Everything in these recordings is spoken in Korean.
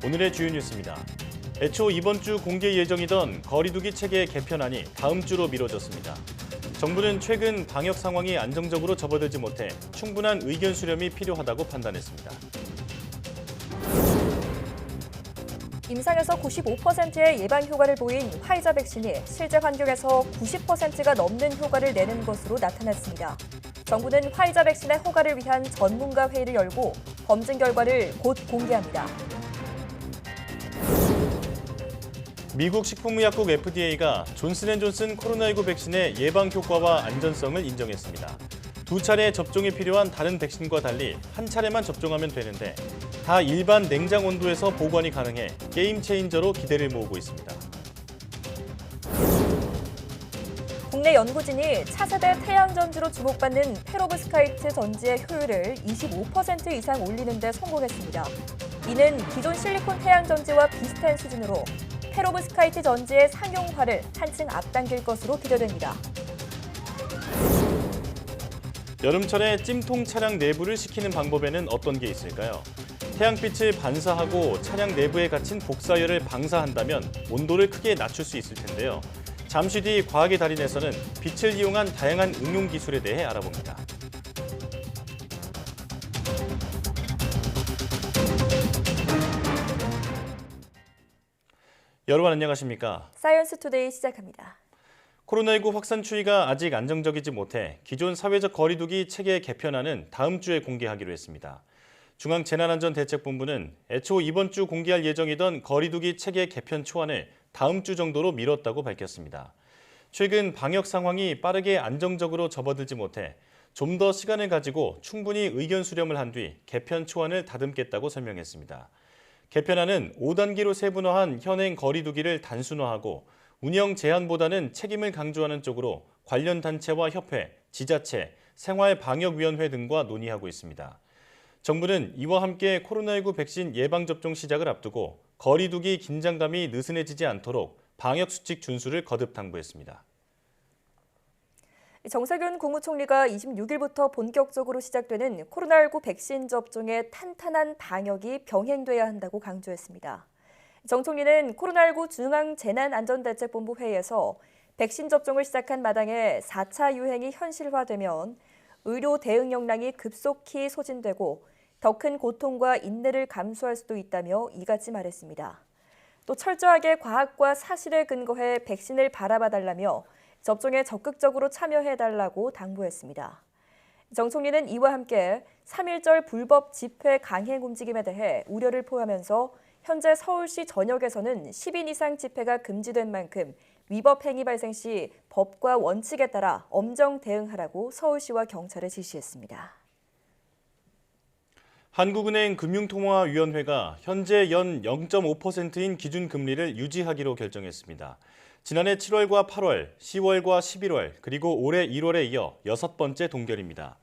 오늘의 주요 뉴스입니다. 애초 이번 주 공개 예정이던 거리두기 체계 개편안이 다음 주로 미뤄졌습니다. 정부는 최근 방역 상황이 안정적으로 접어들지 못해 충분한 의견 수렴이 필요하다고 판단했습니다. 임상에서 95%의 예방 효과를 보인 화이자 백신이 실제 환경에서 90%가 넘는 효과를 내는 것으로 나타났습니다. 정부는 화이자 백신의 허가를 위한 전문가 회의를 열고 검증 결과를 곧 공개합니다. 미국 식품의약국 FDA가 존슨앤존슨 코로나19 백신의 예방 효과와 안전성을 인정했습니다. 두 차례 접종이 필요한 다른 백신과 달리 한 차례만 접종하면 되는데 다 일반 냉장 온도에서 보관이 가능해 게임 체인저로 기대를 모으고 있습니다. 국내 연구진이 차세대 태양전지로 주목받는 페로브스카이트 전지의 효율을 25% 이상 올리는 데 성공했습니다. 이는 기존 실리콘 태양전지와 비슷한 수준으로 페로브스카이트 전지의 상용화를 한층 앞당길 것으로 기대됩니다. 여름철에 찜통 차량 내부를 식히는 방법에는 어떤 게 있을까요? 태양빛을 반사하고 차량 내부에 갇힌 복사열을 방사한다면 온도를 크게 낮출 수 있을 텐데요. 잠시 뒤 과학의 달인에서는 빛을 이용한 다양한 응용 기술에 대해 알아봅니다. 여러분 안녕하십니까? 사이언스 투데이 시작합니다. 코로나19 확산 추이가 아직 안정적이지 못해 기존 사회적 거리두기 체계 개편안은 다음 주에 공개하기로 했습니다. 중앙재난안전대책본부는 애초 이번 주 공개할 예정이던 거리두기 체계 개편 초안을 다음 주 정도로 미뤘다고 밝혔습니다. 최근 방역 상황이 빠르게 안정적으로 접어들지 못해 좀 더 시간을 가지고 충분히 의견 수렴을 한 뒤 개편 초안을 다듬겠다고 설명했습니다. 개편안은 5단계로 세분화한 현행 거리두기를 단순화하고 운영 제한보다는 책임을 강조하는 쪽으로 관련 단체와 협회, 지자체, 생활방역위원회 등과 논의하고 있습니다. 정부는 이와 함께 코로나19 백신 예방접종 시작을 앞두고 거리두기 긴장감이 느슨해지지 않도록 방역수칙 준수를 거듭 당부했습니다. 정세균 국무총리가 26일부터 본격적으로 시작되는 코로나19 백신 접종의 탄탄한 방역이 병행돼야 한다고 강조했습니다. 정 총리는 코로나19 중앙재난안전대책본부 회의에서 백신 접종을 시작한 마당에 4차 유행이 현실화되면 의료 대응 역량이 급속히 소진되고 더 큰 고통과 인내를 감수할 수도 있다며 이같이 말했습니다. 또 철저하게 과학과 사실에 근거해 백신을 바라봐달라며 접종에 적극적으로 참여해달라고 당부했습니다. 정 총리는 이와 함께 3.1절 불법 집회 강행 움직임에 대해 우려를 표하면서 현재 서울시 전역에서는 10인 이상 집회가 금지된 만큼 위법 행위 발생 시 법과 원칙에 따라 엄정 대응하라고 서울시와 경찰에 지시했습니다. 한국은행 금융통화위원회가 현재 연 0.5%인 기준금리를 유지하기로 결정했습니다. 지난해 7월과 8월, 10월과 11월, 그리고 올해 1월에 이어 6번째 동결입니다.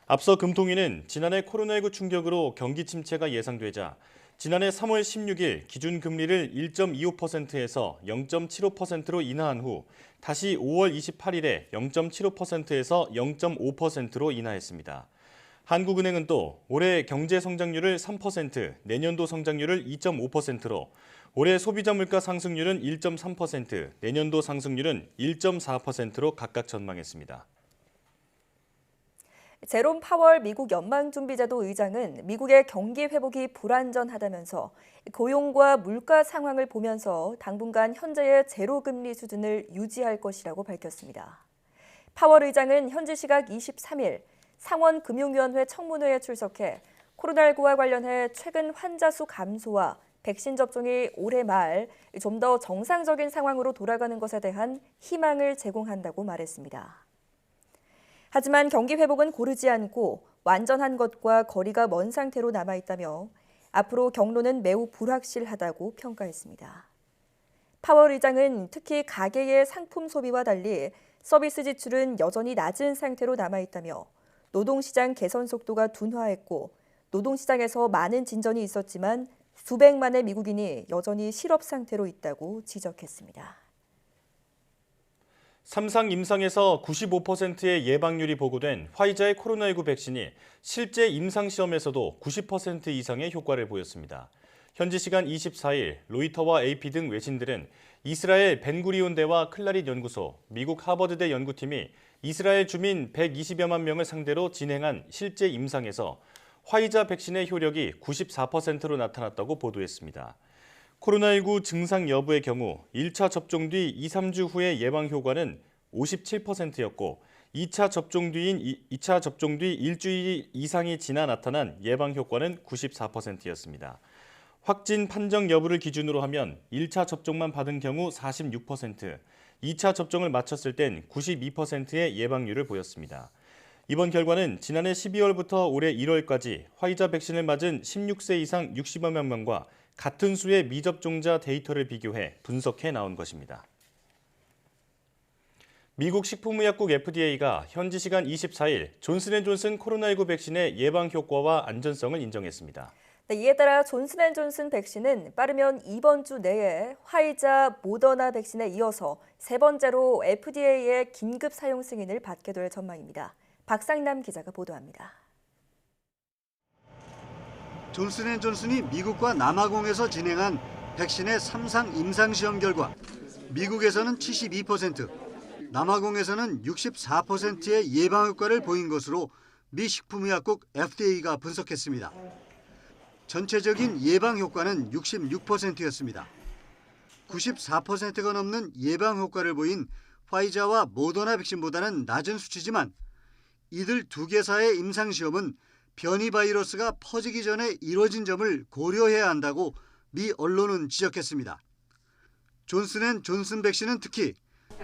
앞서 금통위는 지난해 코로나19 충격으로 경기 침체가 예상되자 지난해 3월 16일 기준금리를 1.25%에서 0.75%로 인하한 후 다시 5월 28일에 0.75%에서 0.5%로 인하했습니다. 한국은행은 또 올해 경제 성장률을 3%, 내년도 성장률을 2.5%로 올해 소비자 물가 상승률은 1.3%, 내년도 상승률은 1.4%로 각각 전망했습니다. 제롬 파월 미국 연방준비제도 의장은 미국의 경기 회복이 불안전하다면서 고용과 물가 상황을 보면서 당분간 현재의 제로금리 수준을 유지할 것이라고 밝혔습니다. 파월 의장은 현지 시각 23일 상원금융위원회 청문회에 출석해 코로나19와 관련해 최근 환자 수 감소와 백신 접종이 올해 말 좀 더 정상적인 상황으로 돌아가는 것에 대한 희망을 제공한다고 말했습니다. 하지만 경기 회복은 고르지 않고 완전한 것과 거리가 먼 상태로 남아있다며 앞으로 경로는 매우 불확실하다고 평가했습니다. 파월 의장은 특히 가계의 상품 소비와 달리 서비스 지출은 여전히 낮은 상태로 남아있다며 노동시장 개선 속도가 둔화했고 노동시장에서 많은 진전이 있었지만 수백만의 미국인이 여전히 실업 상태로 있다고 지적했습니다. 삼상 임상에서 95%의 예방률이 보고된 화이자의 코로나19 백신이 실제 임상시험에서도 90% 이상의 효과를 보였습니다. 현지 시간 24일 로이터와 AP 등 외신들은 이스라엘 벤구리온대와 클라릿 연구소, 미국 하버드대 연구팀이 이스라엘 주민 120여만 명을 상대로 진행한 실제 임상에서 화이자 백신의 효력이 94%로 나타났다고 보도했습니다. 코로나19 증상 여부의 경우 1차 접종 뒤 2, 3주 후의 예방 효과는 57%였고 2차 접종 뒤 일주일 이상이 지나 나타난 예방 효과는 94%였습니다. 확진 판정 여부를 기준으로 하면 1차 접종만 받은 경우 46%, 2차 접종을 마쳤을 땐 92%의 예방률을 보였습니다. 이번 결과는 지난해 12월부터 올해 1월까지 화이자 백신을 맞은 16세 이상 60여만 명과 같은 수의 미접종자 데이터를 비교해 분석해 나온 것입니다. 미국 식품의약국 FDA가 현지 시간 24일 존슨앤존슨 코로나19 백신의 예방 효과와 안전성을 인정했습니다. 네, 이에 따라 존슨앤존슨 백신은 빠르면 이번 주 내에 화이자, 모더나 백신에 이어서 세 번째로 FDA의 긴급 사용 승인을 받게 될 전망입니다. 박상남 기자가 보도합니다. 존슨앤존슨이 미국과 남아공에서 진행한 백신의 3상 임상시험 결과 미국에서는 72%, 남아공에서는 64%의 예방 효과를 보인 것으로 미 식품의약국 FDA가 분석했습니다. 전체적인 예방 효과는 66%였습니다. 94%가 넘는 예방 효과를 보인 화이자와 모더나 백신보다는 낮은 수치지만 이들 두 개사의 임상시험은 변이 바이러스가 퍼지기 전에 이뤄진 점을 고려해야 한다고 미 언론은 지적했습니다. 존슨앤존슨 백신은 특히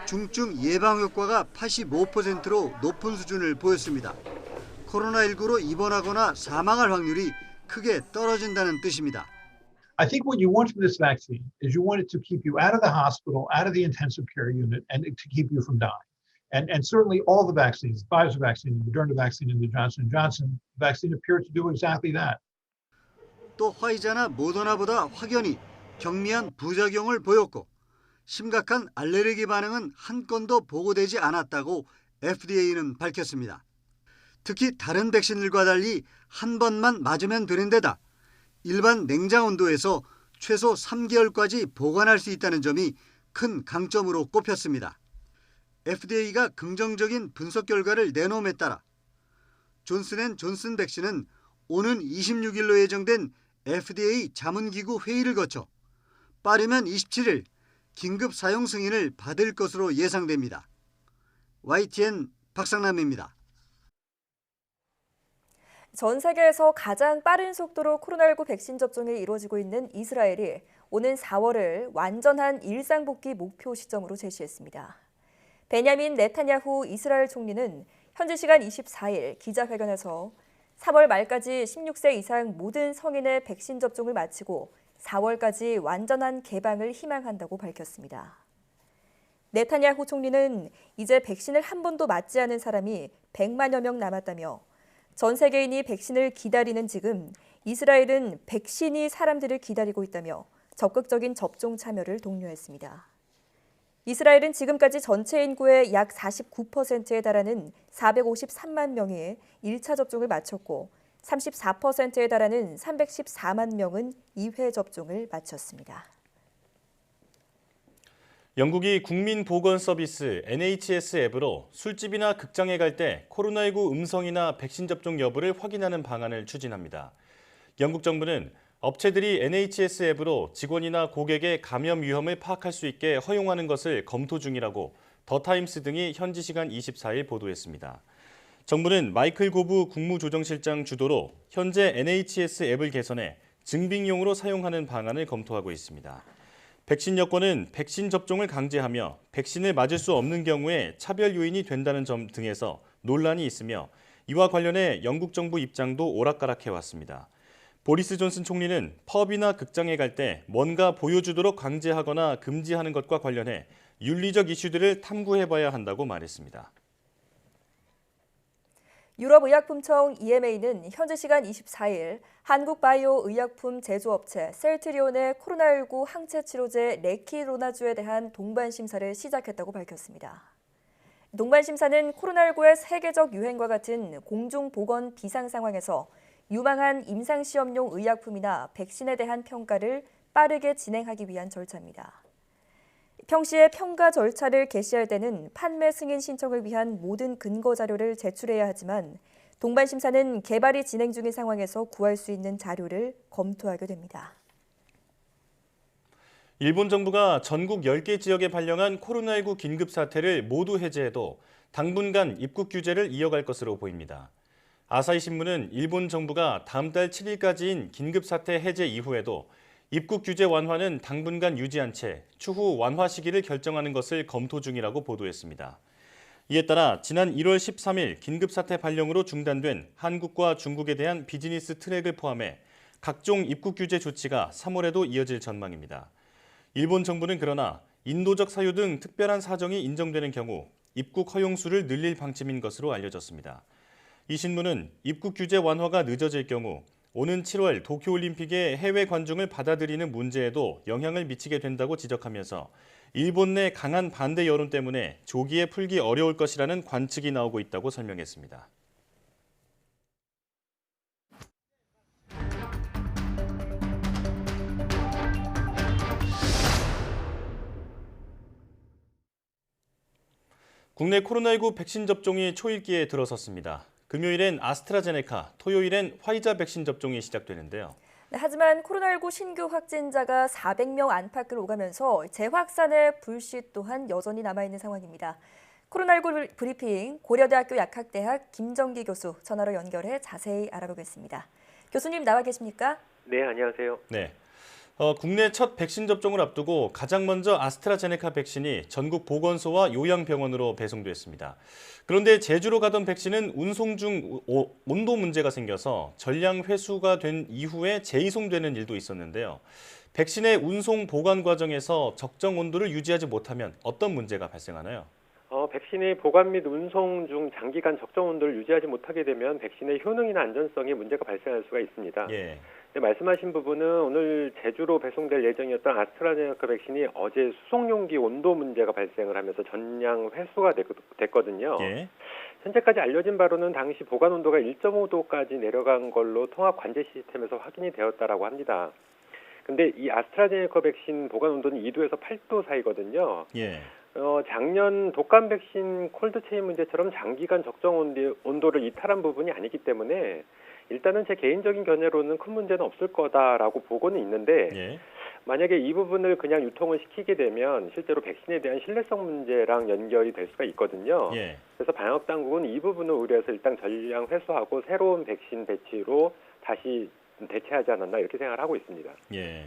중증 예방 효과가 85%로 높은 수준을 보였습니다. 코로나19로 입원하거나 사망할 확률이 크게 떨어진다는 뜻입니다. I think what you want from this vaccine is you want it to keep you out of the hospital, out of the intensive care unit, and to keep you from dying. And certainly all the vaccines, the Pfizer vaccine, the Moderna vaccine, and the Johnson & Johnson vaccine appear to do exactly that. 또 화이자나 모더나보다 확연히 경미한 부작용을 보였고 심각한 알레르기 반응은 한 건도 보고되지 않았다고 FDA는 밝혔습니다. 특히 다른 백신들과 달리 한 번만 맞으면 되는 데다 일반 냉장 온도에서 최소 3개월까지 보관할 수 있다는 점이 큰 강점으로 꼽혔습니다. FDA가 긍정적인 분석 결과를 내놓음에 따라 존슨앤존슨 백신은 오는 26일로 예정된 FDA 자문기구 회의를 거쳐 빠르면 27일 긴급 사용 승인을 받을 것으로 예상됩니다. YTN 박상남입니다. 전 세계에서 가장 빠른 속도로 코로나19 백신 접종이 이루어지고 있는 이스라엘이 오는 4월을 완전한 일상복귀 목표 시점으로 제시했습니다. 베냐민 네타냐후 이스라엘 총리는 현지 시간 24일 기자회견에서 3월 말까지 16세 이상 모든 성인의 백신 접종을 마치고 4월까지 완전한 개방을 희망한다고 밝혔습니다. 네타냐후 총리는 이제 백신을 한 번도 맞지 않은 사람이 100만여 명 남았다며 전 세계인이 백신을 기다리는 지금 이스라엘은 백신이 사람들을 기다리고 있다며 적극적인 접종 참여를 독려했습니다. 이스라엘은 지금까지 전체 인구의 약 49%에 달하는 453만 명이 1차 접종을 마쳤고 34%에 달하는 314만 명은 2회 접종을 마쳤습니다. 영국이 국민보건서비스 NHS 앱으로 술집이나 극장에 갈 때 코로나19 음성이나 백신 접종 여부를 확인하는 방안을 추진합니다. 영국 정부는 업체들이 NHS 앱으로 직원이나 고객의 감염 위험을 파악할 수 있게 허용하는 것을 검토 중이라고 더타임스 등이 현지 시간 24일 보도했습니다. 정부는 마이클 고브 국무조정실장 주도로 현재 NHS 앱을 개선해 증빙용으로 사용하는 방안을 검토하고 있습니다. 백신 여권은 백신 접종을 강제하며 백신을 맞을 수 없는 경우에 차별 요인이 된다는 점 등에서 논란이 있으며 이와 관련해 영국 정부 입장도 오락가락해왔습니다. 보리스 존슨 총리는 펍이나 극장에 갈 때 뭔가 보여주도록 강제하거나 금지하는 것과 관련해 윤리적 이슈들을 탐구해봐야 한다고 말했습니다. 유럽의약품청 EMA는 현지 시간 24일 한국바이오 의약품 제조업체 셀트리온의 코로나19 항체 치료제 레키로나주에 대한 동반 심사를 시작했다고 밝혔습니다. 동반 심사는 코로나19의 세계적 유행과 같은 공중보건 비상 상황에서 유망한 임상시험용 의약품이나 백신에 대한 평가를 빠르게 진행하기 위한 절차입니다. 평시에 평가 절차를 개시할 때는 판매 승인 신청을 위한 모든 근거 자료를 제출해야 하지만 동반 심사는 개발이 진행 중인 상황에서 구할 수 있는 자료를 검토하게 됩니다. 일본 정부가 전국 10개 지역에 발령한 코로나19 긴급 사태를 모두 해제해도 당분간 입국 규제를 이어갈 것으로 보입니다. 아사히 신문은 일본 정부가 다음 달 7일까지인 긴급 사태 해제 이후에도 입국 규제 완화는 당분간 유지한 채 추후 완화 시기를 결정하는 것을 검토 중이라고 보도했습니다. 이에 따라 지난 1월 13일 긴급사태 발령으로 중단된 한국과 중국에 대한 비즈니스 트랙을 포함해 각종 입국 규제 조치가 3월에도 이어질 전망입니다. 일본 정부는 그러나 인도적 사유 등 특별한 사정이 인정되는 경우 입국 허용수를 늘릴 방침인 것으로 알려졌습니다. 이 신문은 입국 규제 완화가 늦어질 경우 오는 7월 도쿄올림픽의 해외 관중을 받아들이는 문제에도 영향을 미치게 된다고 지적하면서 일본 내 강한 반대 여론 때문에 조기에 풀기 어려울 것이라는 관측이 나오고 있다고 설명했습니다. 국내 코로나19 백신 접종이 초읽기에 들어섰습니다. 금요일엔 아스트라제네카, 토요일엔 화이자 백신 접종이 시작되는데요. 네, 하지만 코로나19 신규 확진자가 400명 안팎을 오가면서 재확산의 불씨 또한 여전히 남아있는 상황입니다. 코로나19 브리핑 고려대학교 약학대학 김정기 교수 전화로 연결해 자세히 알아보겠습니다. 교수님 나와 계십니까? 네, 안녕하세요. 네. 국내 첫 백신 접종을 앞두고 가장 먼저 아스트라제네카 백신이 전국 보건소와 요양병원으로 배송됐습니다. 그런데 제주로 가던 백신은 운송 중 온도 문제가 생겨서 전량 회수가 된 이후에 재이송되는 일도 있었는데요. 백신의 운송 보관 과정에서 적정 온도를 유지하지 못하면 어떤 문제가 발생하나요? 백신의 보관 및 운송 중 장기간 적정 온도를 유지하지 못하게 되면 백신의 효능이나 안전성에 문제가 발생할 수가 있습니다. 예. 네, 말씀하신 부분은 오늘 제주로 배송될 예정이었던 아스트라제네카 백신이 어제 수송용기 온도 문제가 발생을 하면서 전량 회수가 됐거든요. 예. 현재까지 알려진 바로는 당시 보관 온도가 1.5도까지 내려간 걸로 통합 관제 시스템에서 확인이 되었다라고 합니다. 근데 이 아스트라제네카 백신 보관 온도는 2도에서 8도 사이거든요. 예. 작년 독감 백신 콜드체인 문제처럼 장기간 적정 온도를 이탈한 부분이 아니기 때문에 일단은 제 개인적인 견해로는 큰 문제는 없을 거다라고 보고는 있는데 예. 만약에 이 부분을 그냥 유통을 시키게 되면 실제로 백신에 대한 신뢰성 문제랑 연결이 될 수가 있거든요. 예. 그래서 방역 당국은 이 부분을 우려해서 일단 전량 회수하고 새로운 백신 배치로 다시 대체하지 않았나 이렇게 생각을 하고 있습니다. 예.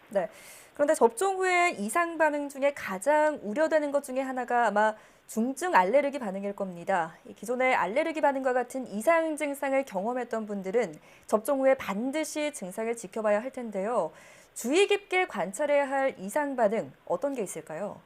네. 그런데 접종 후에 이상 반응 중에 가장 우려되는 것 중에 하나가 아마 중증 알레르기 반응일 겁니다. 기존의 알레르기 반응과 같은 이상 증상을 경험했던 분들은 접종 후에 반드시 증상을 지켜봐야 할 텐데요. 주의 깊게 관찰해야 할 이상 반응 어떤 게 있을까요?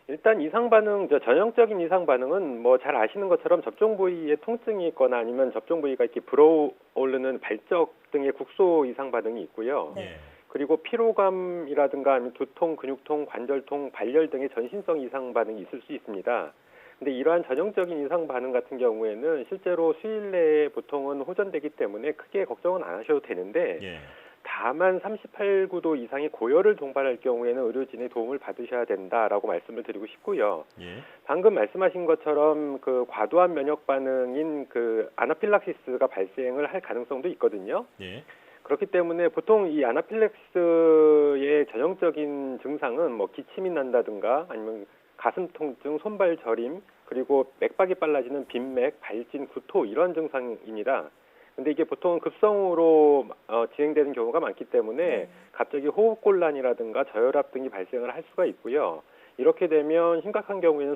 일단 이상 반응, 전형적인 이상 반응은 뭐 잘 아시는 것처럼 접종 부위에 통증이 있거나 아니면 접종 부위가 이렇게 불어오르는 발적 등의 국소 이상 반응이 있고요. 예. 그리고 피로감이라든가 아니면 두통, 근육통, 관절통, 발열 등의 전신성 이상 반응이 있을 수 있습니다. 근데 이러한 전형적인 이상 반응 같은 경우에는 실제로 수일 내에 보통은 호전되기 때문에 크게 걱정은 안 하셔도 되는데 예. 다만 38~9도 이상의 고열을 동반할 경우에는 의료진의 도움을 받으셔야 된다라고 말씀을 드리고 싶고요. 예. 방금 말씀하신 것처럼 그 과도한 면역 반응인 그 아나필락시스가 발생을 할 가능성도 있거든요. 예. 그렇기 때문에 보통 이 아나필락시스의 전형적인 증상은 뭐 기침이 난다든가 아니면 가슴 통증, 손발 저림, 그리고 맥박이 빨라지는 빈맥, 발진, 구토 이런 증상입니다. 근데 이게 보통 급성으로 진행되는 경우가 많기 때문에 갑자기 호흡곤란이라든가 저혈압 등이 발생을 할 수가 있고요. 이렇게 되면 심각한 경우에는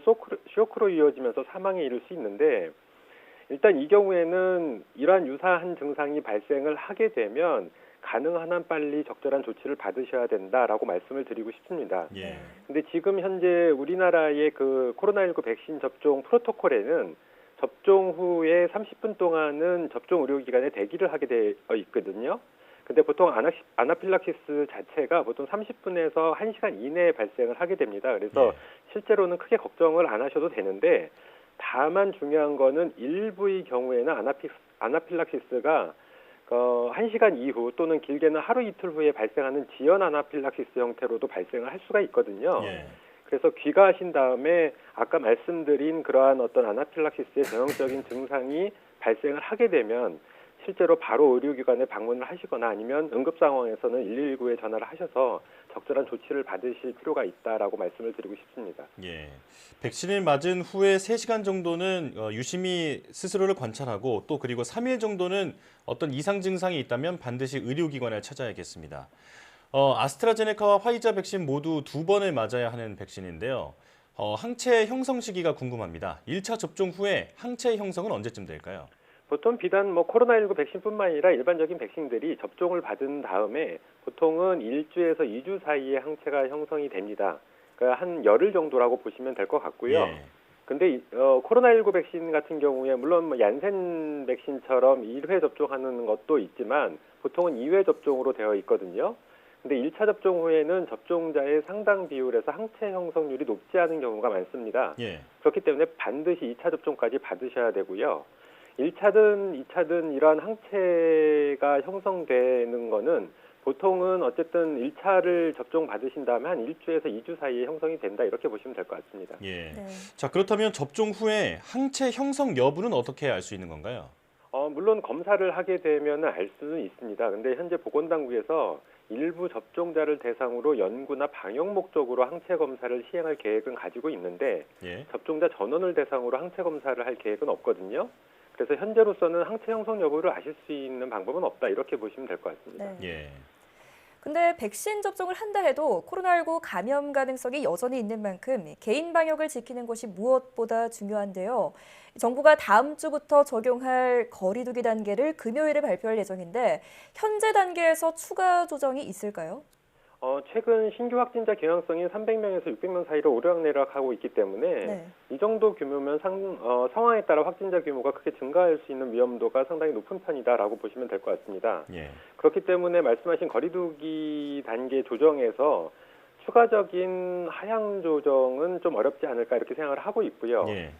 쇼크로 이어지면서 사망에 이를 수 있는데 일단 이 경우에는 이러한 유사한 증상이 발생을 하게 되면 가능한 한 빨리 적절한 조치를 받으셔야 된다라고 말씀을 드리고 싶습니다. 예. 근데 지금 현재 우리나라의 그 코로나19 백신 접종 프로토콜에는 접종 후에 30분 동안은 접종 의료기관에 대기를 하게 되어 있거든요. 근데 보통 아나필락시스 자체가 보통 30분에서 1시간 이내에 발생을 하게 됩니다. 그래서 실제로는 크게 걱정을 안 하셔도 되는데 다만 중요한 거는 일부의 경우에는 아나필락시스가 1시간 이후 또는 길게는 하루 이틀 후에 발생하는 지연 아나필락시스 형태로도 발생을 할 수가 있거든요. 예. 그래서 귀가하신 다음에 아까 말씀드린 그러한 어떤 아나필락시스의 전형적인 증상이 발생을 하게 되면 실제로 바로 의료기관에 방문을 하시거나 아니면 응급 상황에서는 119에 전화를 하셔서 적절한 조치를 받으실 필요가 있다라고 말씀을 드리고 싶습니다. 예. 백신을 맞은 후에 3시간 정도는 유심히 스스로를 관찰하고 또 그리고 3일 정도는 어떤 이상 증상이 있다면 반드시 의료기관을 찾아야겠습니다. 아스트라제네카와 화이자 백신 모두 2번을 맞아야 하는 백신인데요. 항체 형성 시기가 궁금합니다. 1차 접종 후에 항체 형성은 언제쯤 될까요? 보통 비단 코로나19 백신뿐만 아니라 일반적인 백신들이 접종을 받은 다음에 보통은 1주에서 2주 사이에 항체가 형성이 됩니다. 그러니까 한 열흘 정도라고 보시면 될 것 같고요. 예. 근데 코로나19 백신 같은 경우에 물론 얀센 백신처럼 1회 접종하는 것도 있지만 보통은 2회 접종으로 되어 있거든요. 근데 1차 접종 후에는 접종자의 상당 비율에서 항체 형성률이 높지 않은 경우가 많습니다. 예. 그렇기 때문에 반드시 2차 접종까지 받으셔야 되고요. 1차든 2차든 이러한 항체가 형성되는 거는 보통은 어쨌든 1차를 접종 받으신 다음에 한 1주에서 2주 사이에 형성이 된다 이렇게 보시면 될 것 같습니다. 예. 네. 자, 그렇다면 접종 후에 항체 형성 여부는 어떻게 알 수 있는 건가요? 물론 검사를 하게 되면 알 수는 있습니다. 근데 현재 보건당국에서 일부 접종자를 대상으로 연구나 방역 목적으로 항체 검사를 시행할 계획은 가지고 있는데 예. 접종자 전원을 대상으로 항체 검사를 할 계획은 없거든요. 그래서 현재로서는 항체 형성 여부를 아실 수 있는 방법은 없다 이렇게 보시면 될 것 같습니다. 네. 예. 근데 백신 접종을 한다 해도 코로나19 감염 가능성이 여전히 있는 만큼 개인 방역을 지키는 것이 무엇보다 중요한데요. 정부가 다음 주부터 적용할 거리두기 단계를 금요일에 발표할 예정인데 현재 단계에서 추가 조정이 있을까요? 최근 신규 확진자 경향성이 300명에서 600명 사이로 오르락내리락하고 있기 때문에 네. 이 정도 규모면 상황에 따라 확진자 규모가 크게 증가할 수 있는 위험도가 상당히 높은 편이다라고 보시면 될 것 같습니다. 예. 그렇기 때문에 말씀하신 거리두기 단계 조정에서 추가적인 하향 조정은 좀 어렵지 않을까 이렇게 생각을 하고 있고요. 예.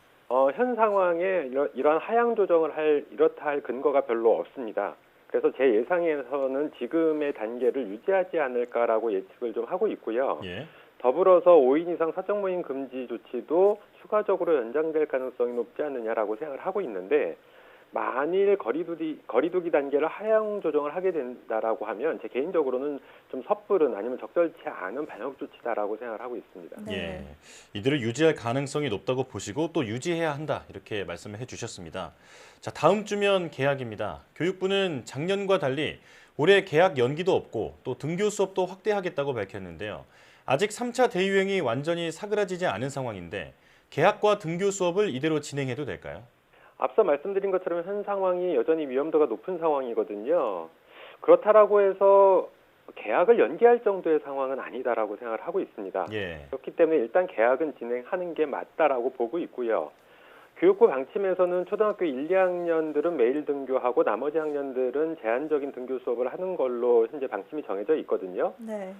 현 상황에 이러한 하향 조정을 이렇다 할 근거가 별로 없습니다. 그래서 제 예상에서는 지금의 단계를 유지하지 않을까라고 예측을 좀 하고 있고요. 예. 더불어서 5인 이상 사적 모임 금지 조치도 추가적으로 연장될 가능성이 높지 않느냐라고 생각을 하고 있는데 만일 거리두기 단계를 하향 조정을 하게 된다라고 하면 제 개인적으로는 좀 섣부른 아니면 적절치 않은 방역 조치다라고 생각을 하고 있습니다. 네. 예. 이들을 유지할 가능성이 높다고 보시고 또 유지해야 한다 이렇게 말씀을 해주셨습니다. 자, 다음 주면 개학입니다. 교육부는 작년과 달리 올해 개학 연기도 없고 또 등교 수업도 확대하겠다고 밝혔는데요. 아직 3차 대유행이 완전히 사그라지지 않은 상황인데 개학과 등교 수업을 이대로 진행해도 될까요? 앞서 말씀드린 것처럼 현 상황이 여전히 위험도가 높은 상황이거든요. 그렇다라고 해서 개학을 연기할 정도의 상황은 아니다라고 생각을 하고 있습니다. 예. 그렇기 때문에 일단 개학은 진행하는 게 맞다라고 보고 있고요. 교육부 방침에서는 초등학교 1, 2학년들은 매일 등교하고 나머지 학년들은 제한적인 등교 수업을 하는 걸로 현재 방침이 정해져 있거든요. 네.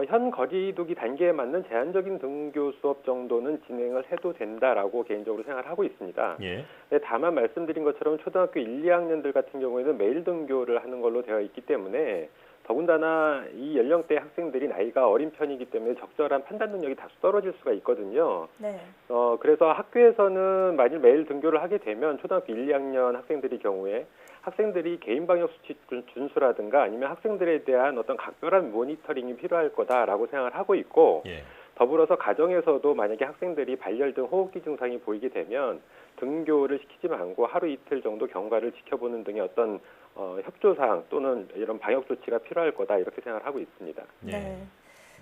현 거리두기 단계에 맞는 제한적인 등교 수업 정도는 진행을 해도 된다라고 개인적으로 생각을 하고 있습니다. 예. 네, 다만 말씀드린 것처럼 초등학교 1, 2학년들 같은 경우에는 매일 등교를 하는 걸로 되어 있기 때문에 더군다나 이 연령대 학생들이 나이가 어린 편이기 때문에 적절한 판단 능력이 다소 떨어질 수가 있거든요. 네. 그래서 학교에서는 만일 매일 등교를 하게 되면 초등학교 1, 2학년 학생들의 경우에 학생들이 개인 방역 수칙 준수라든가 아니면 학생들에 대한 어떤 각별한 모니터링이 필요할 거다라고 생각을 하고 있고 예. 더불어서 가정에서도 만약에 학생들이 발열 등 호흡기 증상이 보이게 되면 등교를 시키지 않고 하루 이틀 정도 경과를 지켜보는 등의 어떤 협조사항 또는 이런 방역 조치가 필요할 거다 이렇게 생각을 하고 있습니다. 예. 네.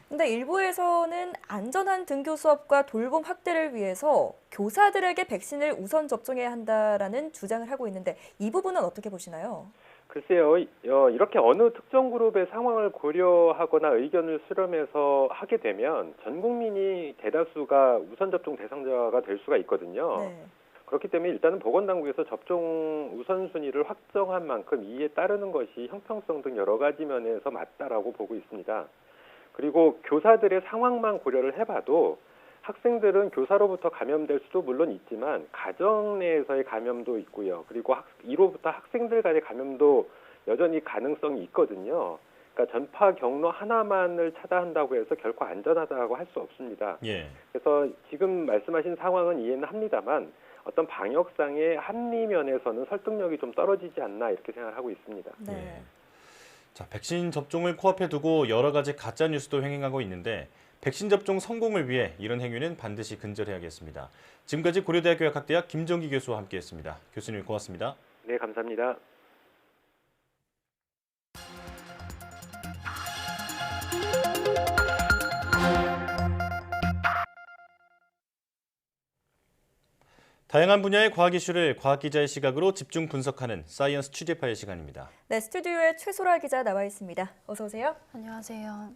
근데 일부에서는 안전한 등교 수업과 돌봄 확대를 위해서 교사들에게 백신을 우선 접종해야 한다라는 주장을 하고 있는데 이 부분은 어떻게 보시나요? 글쎄요, 이렇게 어느 특정 그룹의 상황을 고려하거나 의견을 수렴해서 하게 되면 전 국민이 대다수가 우선 접종 대상자가 될 수가 있거든요. 네. 그렇기 때문에 일단은 보건당국에서 접종 우선순위를 확정한 만큼 이에 따르는 것이 형평성 등 여러 가지 면에서 맞다라고 보고 있습니다. 그리고 교사들의 상황만 고려를 해봐도 학생들은 교사로부터 감염될 수도 물론 있지만 가정 내에서의 감염도 있고요. 그리고 이로부터 학생들 간의 감염도 여전히 가능성이 있거든요. 그러니까 전파 경로 하나만을 차단한다고 해서 결코 안전하다고 할 수 없습니다. 예. 그래서 지금 말씀하신 상황은 이해는 합니다만 어떤 방역상의 합리 면에서는 설득력이 좀 떨어지지 않나 이렇게 생각을 하고 있습니다. 네. 예. 자, 백신 접종을 코앞에 두고 여러 가지 가짜 뉴스도 횡행하고 있는데 백신 접종 성공을 위해 이런 행위는 반드시 근절해야겠습니다. 지금까지 고려대학교 약학대학 김정기 교수와 함께했습니다. 교수님 고맙습니다. 네, 감사합니다. 다양한 분야의 과학 이슈를 과학 기자의 시각으로 집중 분석하는 사이언스 취재파의 시간입니다. 네, 스튜디오에 최소라 기자 나와 있습니다. 어서 오세요. 안녕하세요.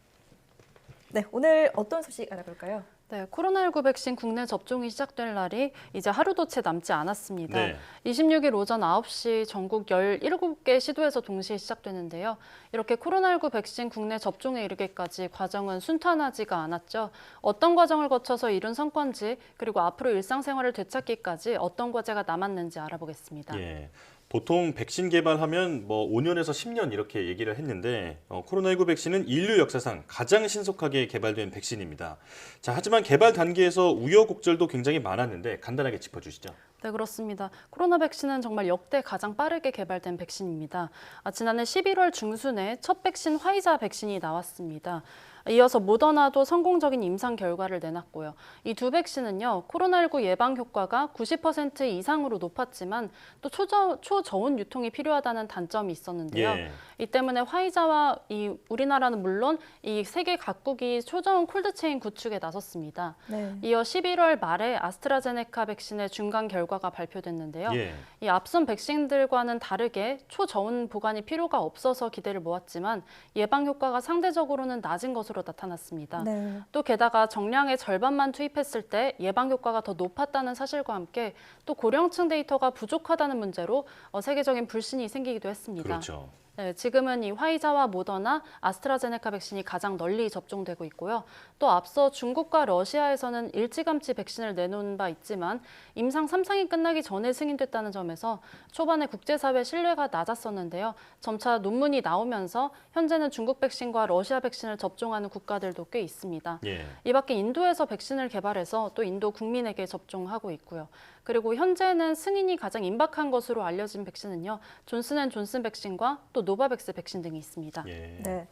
네, 오늘 어떤 소식 알아볼까요? 네, 코로나19 백신 국내 접종이 시작될 날이 이제 하루도 채 남지 않았습니다. 네. 26일 오전 9시 전국 17개 시도에서 동시에 시작되는데요. 이렇게 코로나19 백신 국내 접종에 이르기까지 과정은 순탄하지가 않았죠. 어떤 과정을 거쳐서 이룬 성과인지 그리고 앞으로 일상생활을 되찾기까지 어떤 과제가 남았는지 알아보겠습니다. 예. 보통 백신 개발하면 5년에서 10년 이렇게 얘기를 했는데 코로나19 백신은 인류 역사상 가장 신속하게 개발된 백신입니다. 자, 하지만 개발 단계에서 우여곡절도 굉장히 많았는데 간단하게 짚어주시죠. 네, 그렇습니다. 코로나 백신은 정말 역대 가장 빠르게 개발된 백신입니다. 지난해 11월 중순에 첫 백신 화이자 백신이 나왔습니다. 이어서 모더나도 성공적인 임상 결과를 내놨고요. 이 두 백신은요, 코로나19 예방 효과가 90% 이상으로 높았지만 또 초저온 유통이 필요하다는 단점이 있었는데요. 예. 이 때문에 화이자와 우리나라는 물론 이 세계 각국이 초저온 콜드체인 구축에 나섰습니다. 네. 이어 11월 말에 아스트라제네카 백신의 중간 결과가 발표됐는데요. 예. 이 앞선 백신들과는 다르게 초저온 보관이 필요가 없어서 기대를 모았지만 예방 효과가 상대적으로는 낮은 것으로 나타났습니다. 네. 또 게다가 정량의 절반만 투입했을 때 예방 효과가 더 높았다는 사실과 함께 또 고령층 데이터가 부족하다는 문제로 세계적인 불신이 생기기도 했습니다. 그렇죠. 네, 지금은 이 화이자와 모더나, 아스트라제네카 백신이 가장 널리 접종되고 있고요. 또 앞서 중국과 러시아에서는 일찌감치 백신을 내놓은 바 있지만 임상 3상이 끝나기 전에 승인됐다는 점에서 초반에 국제사회 신뢰가 낮았었는데요. 점차 논문이 나오면서 현재는 중국 백신과 러시아 백신을 접종하는 국가들도 꽤 있습니다. 예. 이 밖에 인도에서 백신을 개발해서 또 인도 국민에게 접종하고 있고요. 그리고 현재는 승인이 가장 임박한 것으로 알려진 백신은요. 존슨앤존슨 백신과 또 노바백스 백신 등이 있습니다. 예. 네.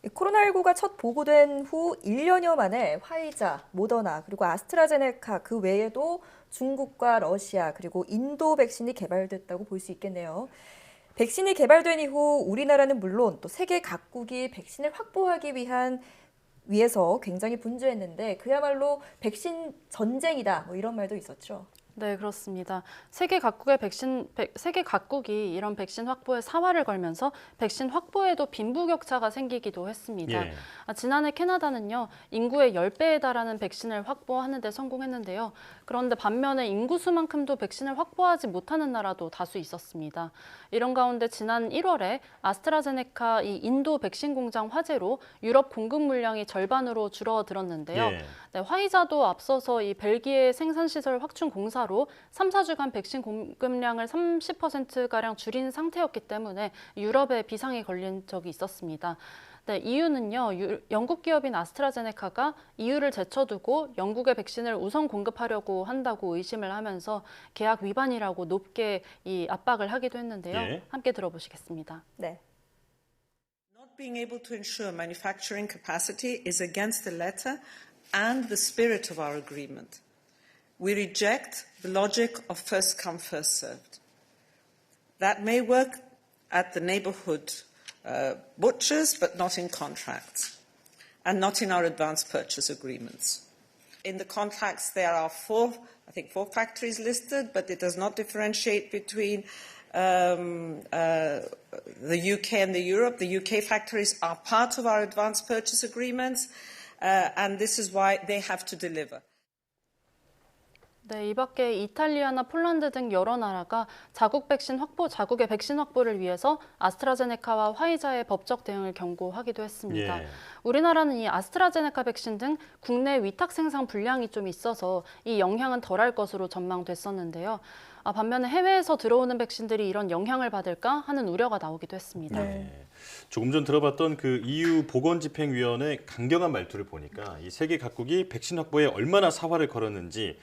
코로나19가 첫 보고된 후 1년여 만에 화이자, 모더나, 그리고 아스트라제네카 그 외에도 중국과 러시아, 그리고 인도 백신이 개발됐다고 볼 수 있겠네요. 백신이 개발된 이후 우리나라는 물론 또 세계 각국이 백신을 확보하기 위해서 굉장히 분주했는데 그야말로 백신 전쟁이다 뭐 이런 말도 있었죠. 네, 그렇습니다. 세계 각국이 이런 백신 확보에 사활을 걸면서 백신 확보에도 빈부격차가 생기기도 했습니다. 예. 지난해 캐나다는요, 인구의 10배에 달하는 백신을 확보하는 데 성공했는데요. 그런데 반면에 인구수만큼도 백신을 확보하지 못하는 나라도 다수 있었습니다. 이런 가운데 지난 1월에 아스트라제네카 이 인도 백신 공장 화재로 유럽 공급 물량이 절반으로 줄어들었는데요. 예. 네, 화이자도 앞서서 이 벨기에 생산시설 확충 공사로 3, 4주간 백신 공급량을 30%가량 줄인 상태였기 때문에 유럽에 비상이 걸린 적이 있었습니다. 네, 이유는요, 영국 기업인 아스트라제네카가 EU를 제쳐두고 영국의 백신을 우선 공급하려고 한다고 의심을 하면서 계약 위반이라고 높게 이 압박을 하기도 했는데요. 예. 함께 들어보시겠습니다. 네. Not being able to ensure manufacturing capacity is against the letter and the spirit of our agreement. We reject the logic of first come, first served. That may work at the neighborhood butchers, but not in contracts, and not in our advance purchase agreements. In the contracts, there are four factories listed, but it does not differentiate between the UK and the Europe. The UK factories are part of our advance purchase agreements, and this is why they have to deliver. 네, 이 밖에 이탈리아나 폴란드 등 여러 나라가 자국의 백신 확보를 위해서 아스트라제네카와 화이자의 법적 대응을 경고하기도 했습니다. 예. 우리나라는 이 아스트라제네카 백신 등 국내 위탁 생산 분량이 좀 있어서 이 영향은 덜할 것으로 전망됐었는데요. 반면에 해외에서 들어오는 백신들이 이런 영향을 받을까 하는 우려가 나오기도 했습니다. 네. 조금 전 들어봤던 그 EU 보건집행위원회 강경한 말투를 보니까 이 세계 각국이 백신 확보에 얼마나 사활을 걸었는지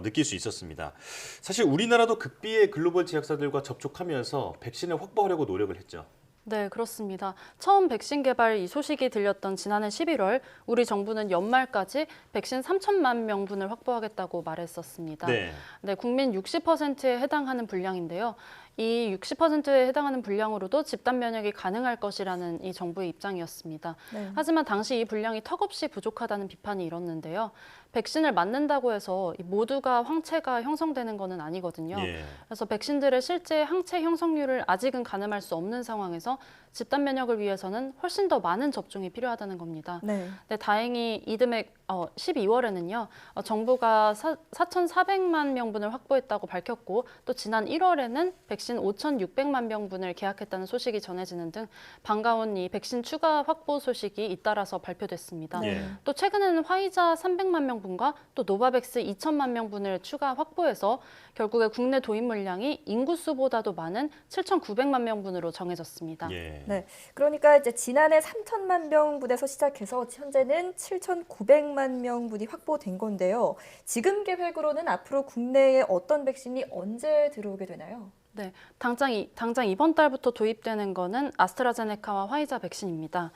느낄 수 있었습니다. 사실 우리나라도 극비의 글로벌 제약사들과 접촉하면서 백신을 확보하려고 노력을 했죠. 네, 그렇습니다. 처음 백신 개발 이 소식이 들렸던 지난해 11월, 우리 정부는 연말까지 백신 3천만 명분을 확보하겠다고 말했었습니다. 네. 네, 국민 60%에 해당하는 분량인데요. 이 60%에 해당하는 분량으로도 집단 면역이 가능할 것이라는 이 정부의 입장이었습니다. 네. 하지만 당시 이 분량이 턱없이 부족하다는 비판이 일었는데요. 백신을 맞는다고 해서 모두가 항체가 형성되는 것은 아니거든요. 예. 그래서 백신들의 실제 항체 형성률을 아직은 가늠할 수 없는 상황에서 집단 면역을 위해서는 훨씬 더 많은 접종이 필요하다는 겁니다. 네. 네, 다행히 이듬해 12월에는요. 정부가 4,400만 명분을 확보했다고 밝혔고 또 지난 1월에는 백신 5,600만 명분을 계약했다는 소식이 전해지는 등 반가운 이 백신 추가 확보 소식이 잇따라서 발표됐습니다. 예. 또 최근에는 화이자 300만 명분과 또 노바백스 2천만 명분을 추가 확보해서 결국에 국내 도입 물량이 인구수보다도 많은 7,900만 명분으로 정해졌습니다. 예. 네, 그러니까 이제 지난해 3천만 명분에서 시작해서 현재는 7,900만 명분이 확보된 건데요. 지금 계획으로는 앞으로 국내에 어떤 백신이 언제 들어오게 되나요? 네, 당장 이번 달부터 도입되는 거는 아스트라제네카와 화이자 백신입니다.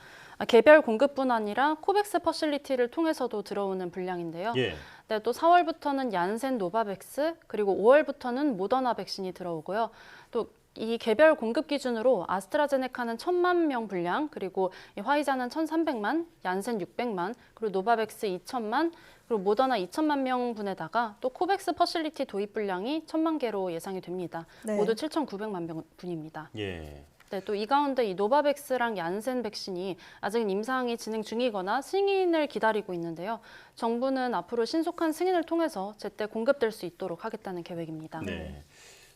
개별 공급뿐 아니라 코백스 퍼실리티를 통해서도 들어오는 분량인데요. 예. 네, 또 4월부터는 얀센 노바백스, 그리고 5월부터는 모더나 백신이 들어오고요. 또 이 개별 공급 기준으로 아스트라제네카는 1,000만 명 분량, 그리고 이 화이자는 1,300만, 얀센 600만, 그리고 노바백스 2,000만, 그리고 모더나 2,000만 명분에다가 또 코백스 퍼실리티 도입 분량이 1,000만 개로 예상이 됩니다. 네. 모두 7,900만 명분입니다. 예. 네, 또 이 가운데 이 노바백스랑 얀센 백신이 아직은 임상이 진행 중이거나 승인을 기다리고 있는데요. 정부는 앞으로 신속한 승인을 통해서 제때 공급될 수 있도록 하겠다는 계획입니다. 네.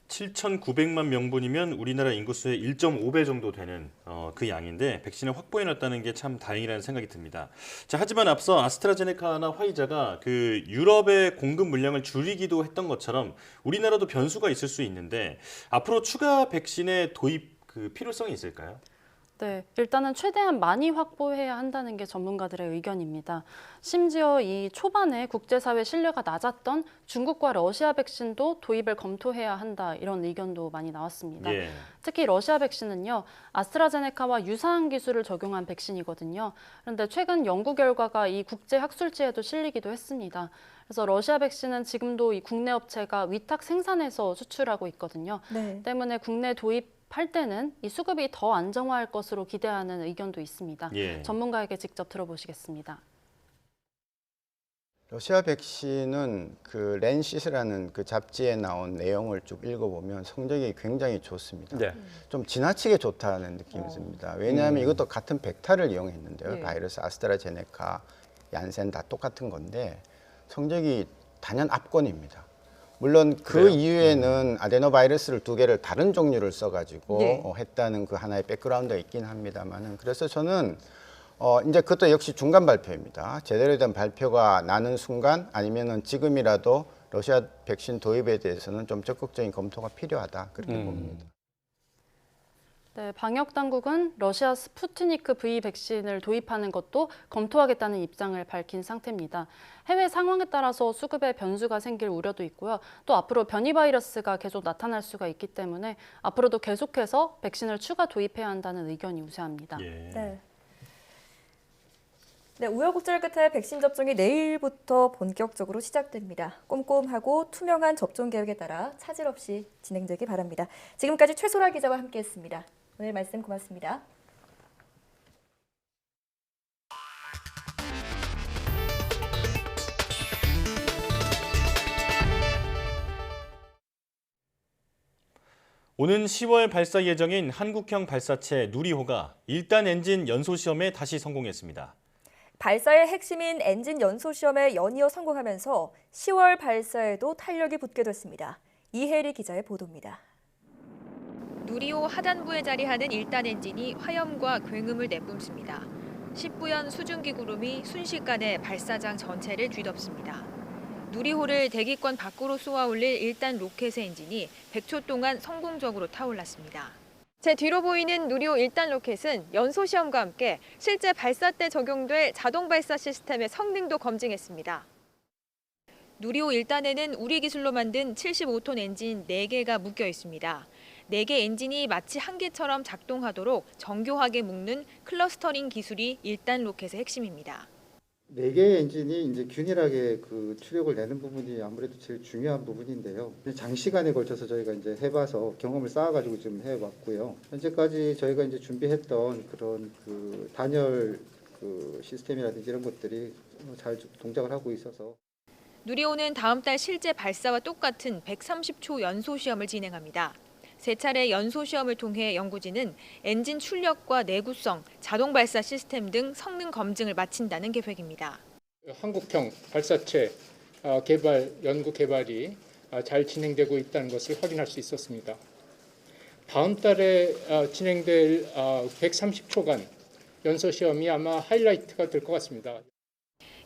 7,900만 명분이면 우리나라 인구수의 1.5배 정도 되는 그 양인데 백신을 확보해놨다는 게 참 다행이라는 생각이 듭니다. 자, 하지만 앞서 아스트라제네카나 화이자가 그 유럽의 공급 물량을 줄이기도 했던 것처럼 우리나라도 변수가 있을 수 있는데 앞으로 추가 백신의 도입 그 필요성이 있을까요? 네, 일단은 최대한 많이 확보해야 한다는 게 전문가들의 의견입니다. 심지어 이 초반에 국제사회 신뢰가 낮았던 중국과 러시아 백신도 도입을 검토해야 한다, 이런 의견도 많이 나왔습니다. 예. 특히 러시아 백신은요, 아스트라제네카와 유사한 기술을 적용한 백신이거든요. 그런데 최근 연구 결과가 이 국제 학술지에도 실리기도 했습니다. 그래서 러시아 백신은 지금도 이 국내 업체가 위탁 생산해서 수출하고 있거든요. 네. 때문에 국내 도입할 때는 이 수급이 더 안정화할 것으로 기대하는 의견도 있습니다. 예. 전문가에게 직접 들어보시겠습니다. 러시아 백신은 그 랜시스라는 그 잡지에 나온 내용을 쭉 읽어보면 성적이 굉장히 좋습니다. 네. 좀 지나치게 좋다는 느낌이 듭니다. 왜냐하면 이것도 같은 벡터를 이용했는데요. 네. 바이러스 아스트라제네카, 얀센 다 똑같은 건데 성적이 단연 압권입니다. 물론 그 그래요? 이후에는 아데노바이러스를 2개를 다른 종류를 써가지고 네. 했다는 그 하나의 백그라운드가 있긴 합니다만은 그래서 저는 이제 그것도 역시 중간 발표입니다. 제대로 된 발표가 나는 순간 아니면은 지금이라도 러시아 백신 도입에 대해서는 좀 적극적인 검토가 필요하다 그렇게 봅니다. 네, 방역 당국은 러시아 스푸트니크 V 백신을 도입하는 것도 검토하겠다는 입장을 밝힌 상태입니다. 해외 상황에 따라서 수급에 변수가 생길 우려도 있고요. 또 앞으로 변이 바이러스가 계속 나타날 수가 있기 때문에 앞으로도 계속해서 백신을 추가 도입해야 한다는 의견이 우세합니다. 예. 네. 네, 우여곡절 끝에 백신 접종이 내일부터 본격적으로 시작됩니다. 꼼꼼하고 투명한 접종 계획에 따라 차질 없이 진행되기 바랍니다. 지금까지 최소라 기자와 함께했습니다. 오늘 말씀 고맙습니다. 오는 10월 발사 예정인 한국형 발사체 누리호가 1단 엔진 연소 시험에 다시 성공했습니다. 발사의 핵심인 엔진 연소 시험에 연이어 성공하면서 10월 발사에도 탄력이 붙게 됐습니다. 이혜리 기자의 보도입니다. 누리호 하단부에 자리하는 1단 엔진이 화염과 굉음을 내뿜습니다. 10부연 수증기 구름이 순식간에 발사장 전체를 뒤덮습니다. 누리호를 대기권 밖으로 쏘아 올릴 1단 로켓의 엔진이 100초 동안 성공적으로 타올랐습니다. 제 뒤로 보이는 누리호 1단 로켓은 연소 시험과 함께 실제 발사 때 적용될 자동 발사 시스템의 성능도 검증했습니다. 누리호 1단에는 우리 기술로 만든 75톤 엔진 4개가 묶여 있습니다. 4개 엔진이 마치 한 개처럼 작동하도록 정교하게 묶는 클러스터링 기술이 1단 로켓의 핵심입니다. 4개의 엔진이 이제 균일하게 그 추력을 내는 부분이 아무래도 제일 중요한 부분인데요. 장시간에 걸쳐서 저희가 이제 해봐서 경험을 쌓아가지고 좀 해왔고요. 현재까지 저희가 이제 준비했던 그런 그 단열 그 시스템이라든지 이런 것들이 잘 동작을 하고 있어서. 누리호는 다음 달 실제 발사와 똑같은 130초 연소 시험을 진행합니다. 3차례 연소 시험을 통해 연구진은 엔진 출력과 내구성, 자동 발사 시스템 등 성능 검증을 마친다는 계획입니다. 한국형 발사체 개발, 연구 개발이 잘 진행되고 있다는 것을 확인할 수 있었습니다. 다음 달에 진행될 130초간 연소 시험이 아마 하이라이트가 될 것 같습니다.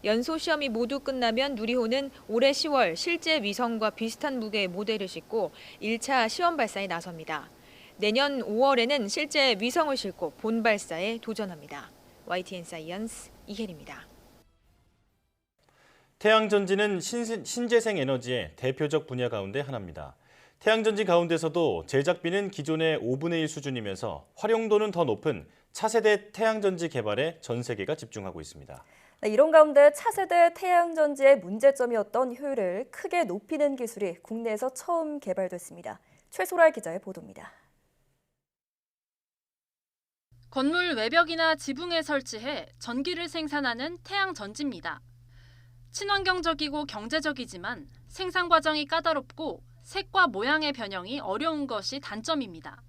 연소 시험이 모두 끝나면 누리호는 올해 10월 실제 위성과 비슷한 무게의 모델을 싣고 1차 시험 발사에 나섭니다. 내년 5월에는 실제 위성을 싣고 본 발사에 도전합니다. YTN 사이언스 이혜리입니다. 태양전지는 신재생 에너지의 대표적 분야 가운데 하나입니다. 태양전지 가운데서도 제작비는 기존의 5분의 1 수준이면서 활용도는 더 높은 차세대 태양전지 개발에 전 세계가 집중하고 있습니다. 이런 가운데 차세대 태양전지의 문제점이었던 효율을 크게 높이는 기술이 국내에서 처음 개발됐습니다. 최소랄 기자의 보도입니다. 건물 외벽이나 지붕에 설치해 전기를 생산하는 태양전지입니다. 친환경적이고 경제적이지만 생산 과정이 까다롭고 색과 모양의 변형이 어려운 것이 단점입니다.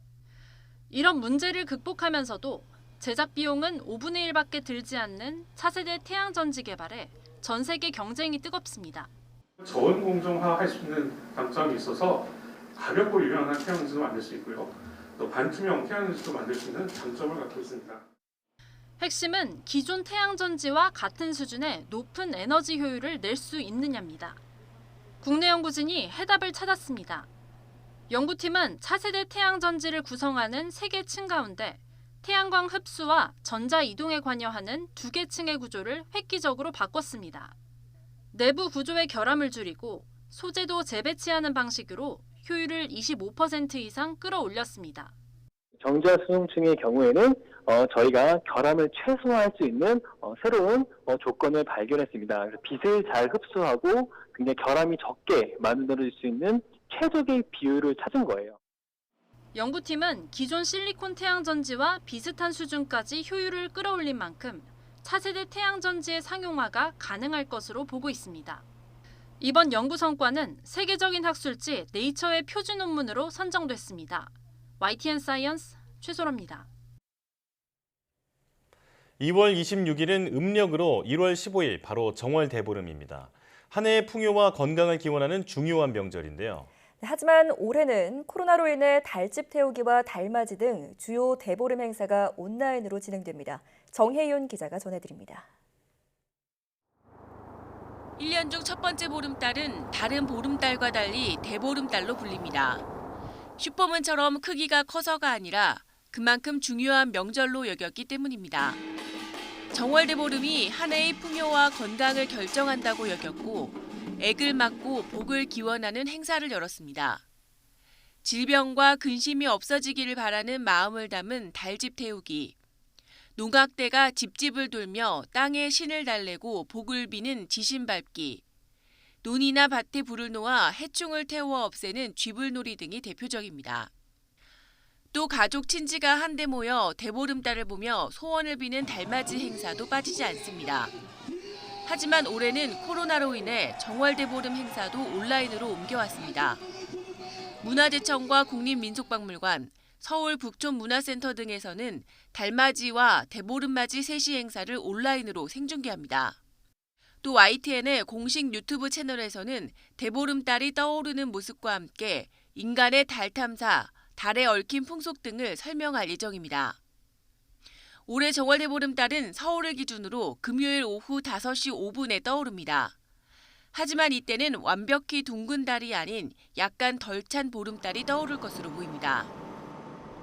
이런 문제를 극복하면서도 제작 비용은 5분의 1밖에 들지 않는 차세대 태양전지 개발에 전 세계 경쟁이 뜨겁습니다. 저온 공정화할 수 있는 장점이 있어서 가볍고 유연한 태양전지도 만들 수 있고요. 또 반투명 태양전지도 만들 수 있는 장점을 갖고 있습니다. 핵심은 기존 태양전지와 같은 수준의 높은 에너지 효율을 낼 수 있느냐입니다. 국내 연구진이 해답을 찾았습니다. 연구팀은 차세대 태양전지를 구성하는 3개 층 가운데 태양광 흡수와 전자 이동에 관여하는 2개 층의 구조를 획기적으로 바꿨습니다. 내부 구조의 결함을 줄이고 소재도 재배치하는 방식으로 효율을 25% 이상 끌어올렸습니다. 정자 수용층의 경우에는 저희가 결함을 최소화할 수 있는 새로운 조건을 발견했습니다. 그래서 빛을 잘 흡수하고 굉장히 결함이 적게 만들어질 수 있는 최적의 비율을 찾은 거예요. 연구팀은 기존 실리콘 태양전지와 비슷한 수준까지 효율을 끌어올린 만큼 차세대 태양전지의 상용화가 가능할 것으로 보고 있습니다. 이번 연구 성과는 세계적인 학술지 네이처의 표준 논문으로 선정됐습니다. YTN 사이언스 최소라입니다. 2월 26일은 음력으로 1월 15일 바로 정월 대보름입니다. 한 해의 풍요와 건강을 기원하는 중요한 명절인데요. 하지만 올해는 코로나로 인해 달집 태우기와 달맞이 등 주요 대보름 행사가 온라인으로 진행됩니다. 정혜윤 기자가 전해드립니다. 1년 중 첫 번째 보름달은 다른 보름달과 달리 대보름달로 불립니다. 슈퍼문처럼 크기가 커서가 아니라 그만큼 중요한 명절로 여겼기 때문입니다. 정월 대보름이 한 해의 풍요와 건강을 결정한다고 여겼고 액을 막고 복을 기원하는 행사를 열었습니다. 질병과 근심이 없어지기를 바라는 마음을 담은 달집 태우기, 농악대가 집집을 돌며 땅에 신을 달래고 복을 비는 지신 밟기, 논이나 밭에 불을 놓아 해충을 태워 없애는 쥐불놀이 등이 대표적입니다. 또 가족 친지가 한데 모여 대보름달을 보며 소원을 비는 달맞이 행사도 빠지지 않습니다. 하지만 올해는 코로나로 인해 정월 대보름 행사도 온라인으로 옮겨왔습니다. 문화재청과 국립민속박물관, 서울 북촌문화센터 등에서는 달맞이와 대보름맞이 세시 행사를 온라인으로 생중계합니다. 또 YTN의 공식 유튜브 채널에서는 대보름달이 떠오르는 모습과 함께 인간의 달 탐사, 달에 얽힌 풍속 등을 설명할 예정입니다. 올해 정월 대보름달은 서울을 기준으로 금요일 오후 5시 5분에 떠오릅니다. 하지만 이때는 완벽히 둥근 달이 아닌 약간 덜 찬 보름달이 떠오를 것으로 보입니다.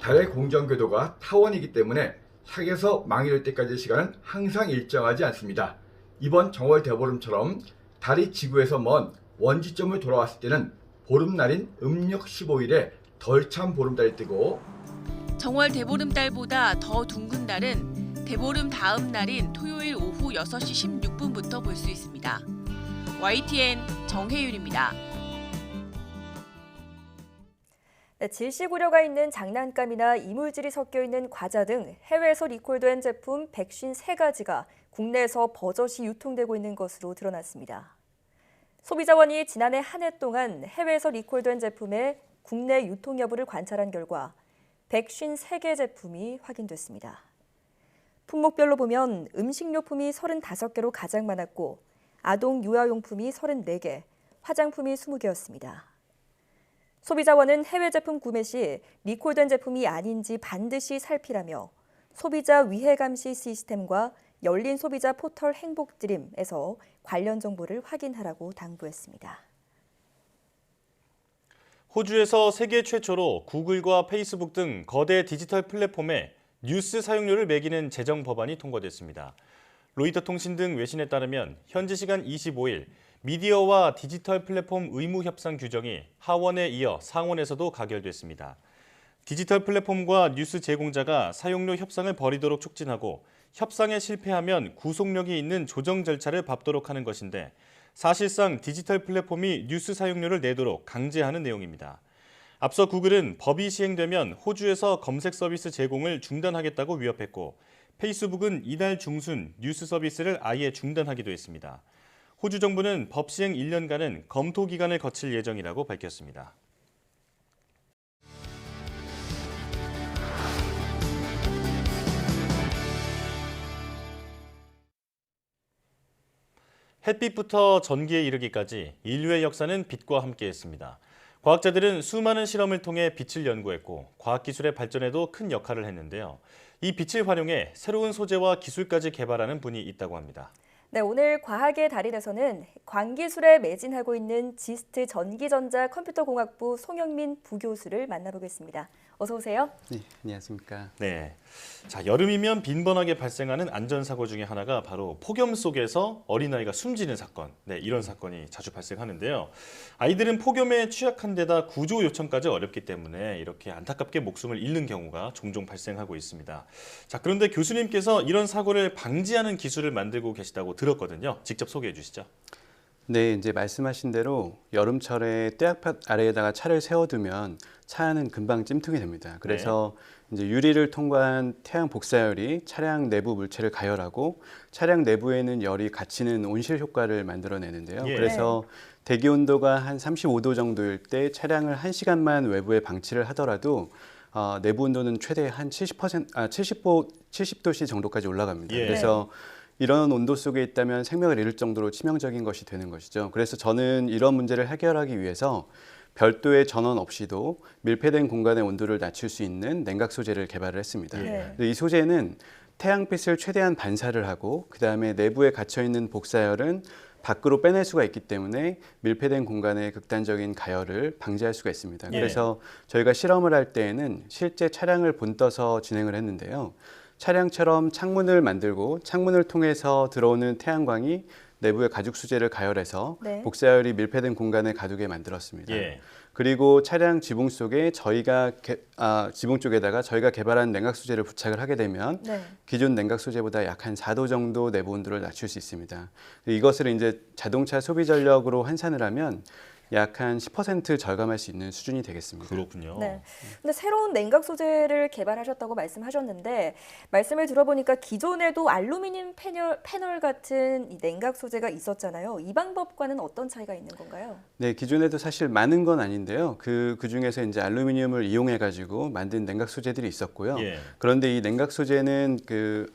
달의 공전 궤도가 타원이기 때문에 sak에서 망이 될 때까지의 시간은 항상 일정하지 않습니다. 이번 정월 대보름처럼 달이 지구에서 먼 원지점을 돌아왔을 때는 보름날인 음력 15일에 덜 찬 보름달이 뜨고 정월 대보름달보다 더 둥근 달은 대보름 다음 날인 토요일 오후 6시 16분부터 볼 수 있습니다. YTN 정혜윤입니다. 네, 질식 우려가 있는 장난감이나 이물질이 섞여 있는 과자 등 해외에서 리콜된 제품 153가지가 국내에서 버젓이 유통되고 있는 것으로 드러났습니다. 소비자원이 지난해 한 해 동안 해외에서 리콜된 제품의 국내 유통 여부를 관찰한 결과 153개 제품이 확인됐습니다. 품목별로 보면 음식료품이 35개로 가장 많았고 아동 유아용품이 34개, 화장품이 20개였습니다. 소비자원은 해외 제품 구매 시 리콜된 제품이 아닌지 반드시 살피라며 소비자 위해 감시 시스템과 열린 소비자 포털 행복드림에서 관련 정보를 확인하라고 당부했습니다. 호주에서 세계 최초로 구글과 페이스북 등 거대 디지털 플랫폼에 뉴스 사용료를 매기는 제정 법안이 통과됐습니다. 로이터 통신 등 외신에 따르면 현지 시간 25일 미디어와 디지털 플랫폼 의무 협상 규정이 하원에 이어 상원에서도 가결됐습니다. 디지털 플랫폼과 뉴스 제공자가 사용료 협상을 벌이도록 촉진하고 협상에 실패하면 구속력이 있는 조정 절차를 밟도록 하는 것인데 사실상 디지털 플랫폼이 뉴스 사용료를 내도록 강제하는 내용입니다. 앞서 구글은 법이 시행되면 호주에서 검색 서비스 제공을 중단하겠다고 위협했고 페이스북은 이달 중순 뉴스 서비스를 아예 중단하기도 했습니다. 호주 정부는 법 시행 1년간은 검토 기간을 거칠 예정이라고 밝혔습니다. 햇빛부터 전기에 이르기까지 인류의 역사는 빛과 함께했습니다. 과학자들은 수많은 실험을 통해 빛을 연구했고 과학기술의 발전에도 큰 역할을 했는데요. 이 빛을 활용해 새로운 소재와 기술까지 개발하는 분이 있다고 합니다. 네, 오늘 과학의 달인에서는 광기술에 매진하고 있는 지스트 전기전자 컴퓨터공학부 송영민 부교수를 만나보겠습니다. 어서 오세요. 네, 안녕하십니까. 네, 자 여름이면 빈번하게 발생하는 안전사고 중에 하나가 바로 폭염 속에서 어린아이가 숨지는 사건. 네, 이런 사건이 자주 발생하는데요. 아이들은 폭염에 취약한 데다 구조 요청까지 어렵기 때문에 이렇게 안타깝게 목숨을 잃는 경우가 종종 발생하고 있습니다. 자, 그런데 교수님께서 이런 사고를 방지하는 기술을 만들고 계시다고 들었거든요. 직접 소개해 주시죠. 네, 이제 말씀하신 대로 여름철에 떼약볕 아래에다가 차를 세워두면 차 안은 금방 찜통이 됩니다. 그래서 이제 유리를 통과한 태양 복사열이 차량 내부 물체를 가열하고 차량 내부에는 열이 갇히는 온실 효과를 만들어내는데요. 그래서 대기 온도가 한 35도 정도일 때 차량을 1시간만 외부에 방치를 하더라도 내부 온도는 최대 한 70도씨 정도까지 올라갑니다. 그래서 이런 온도 속에 있다면 생명을 잃을 정도로 치명적인 것이 되는 것이죠. 그래서 저는 이런 문제를 해결하기 위해서 별도의 전원 없이도 밀폐된 공간의 온도를 낮출 수 있는 냉각 소재를 개발을 했습니다. 이 소재는 태양빛을 최대한 반사를 하고 그다음에 내부에 갇혀 있는 복사열은 밖으로 빼낼 수가 있기 때문에 밀폐된 공간의 극단적인 가열을 방지할 수가 있습니다. 그래서 저희가 실험을 할 때에는 실제 차량을 본떠서 진행을 했는데요. 차량처럼 창문을 만들고 창문을 통해서 들어오는 태양광이 내부의 가죽 수제를 가열해서 복사열이 밀폐된 공간에 가두게 만들었습니다. 그리고 차량 지붕 속에 지붕 쪽에다가 저희가 개발한 냉각 소재를 부착을 하게 되면 기존 냉각 소재보다 약 한 4도 정도 내부 온도를 낮출 수 있습니다. 이것을 이제 자동차 소비 전력으로 환산을 하면 약 한 10% 절감할 수 있는 수준이 되겠습니다. 그렇군요. 네. 근데 새로운 냉각 소재를 개발하셨다고 말씀하셨는데 말씀을 들어보니까 기존에도 알루미늄 패널 같은 이 냉각 소재가 있었잖아요. 이 방법과는 어떤 차이가 있는 건가요? 네, 기존에도 사실 많은 건 아닌데요. 그 중에서 이제 알루미늄을 이용해 가지고 만든 냉각 소재들이 있었고요. 그런데 이 냉각 소재는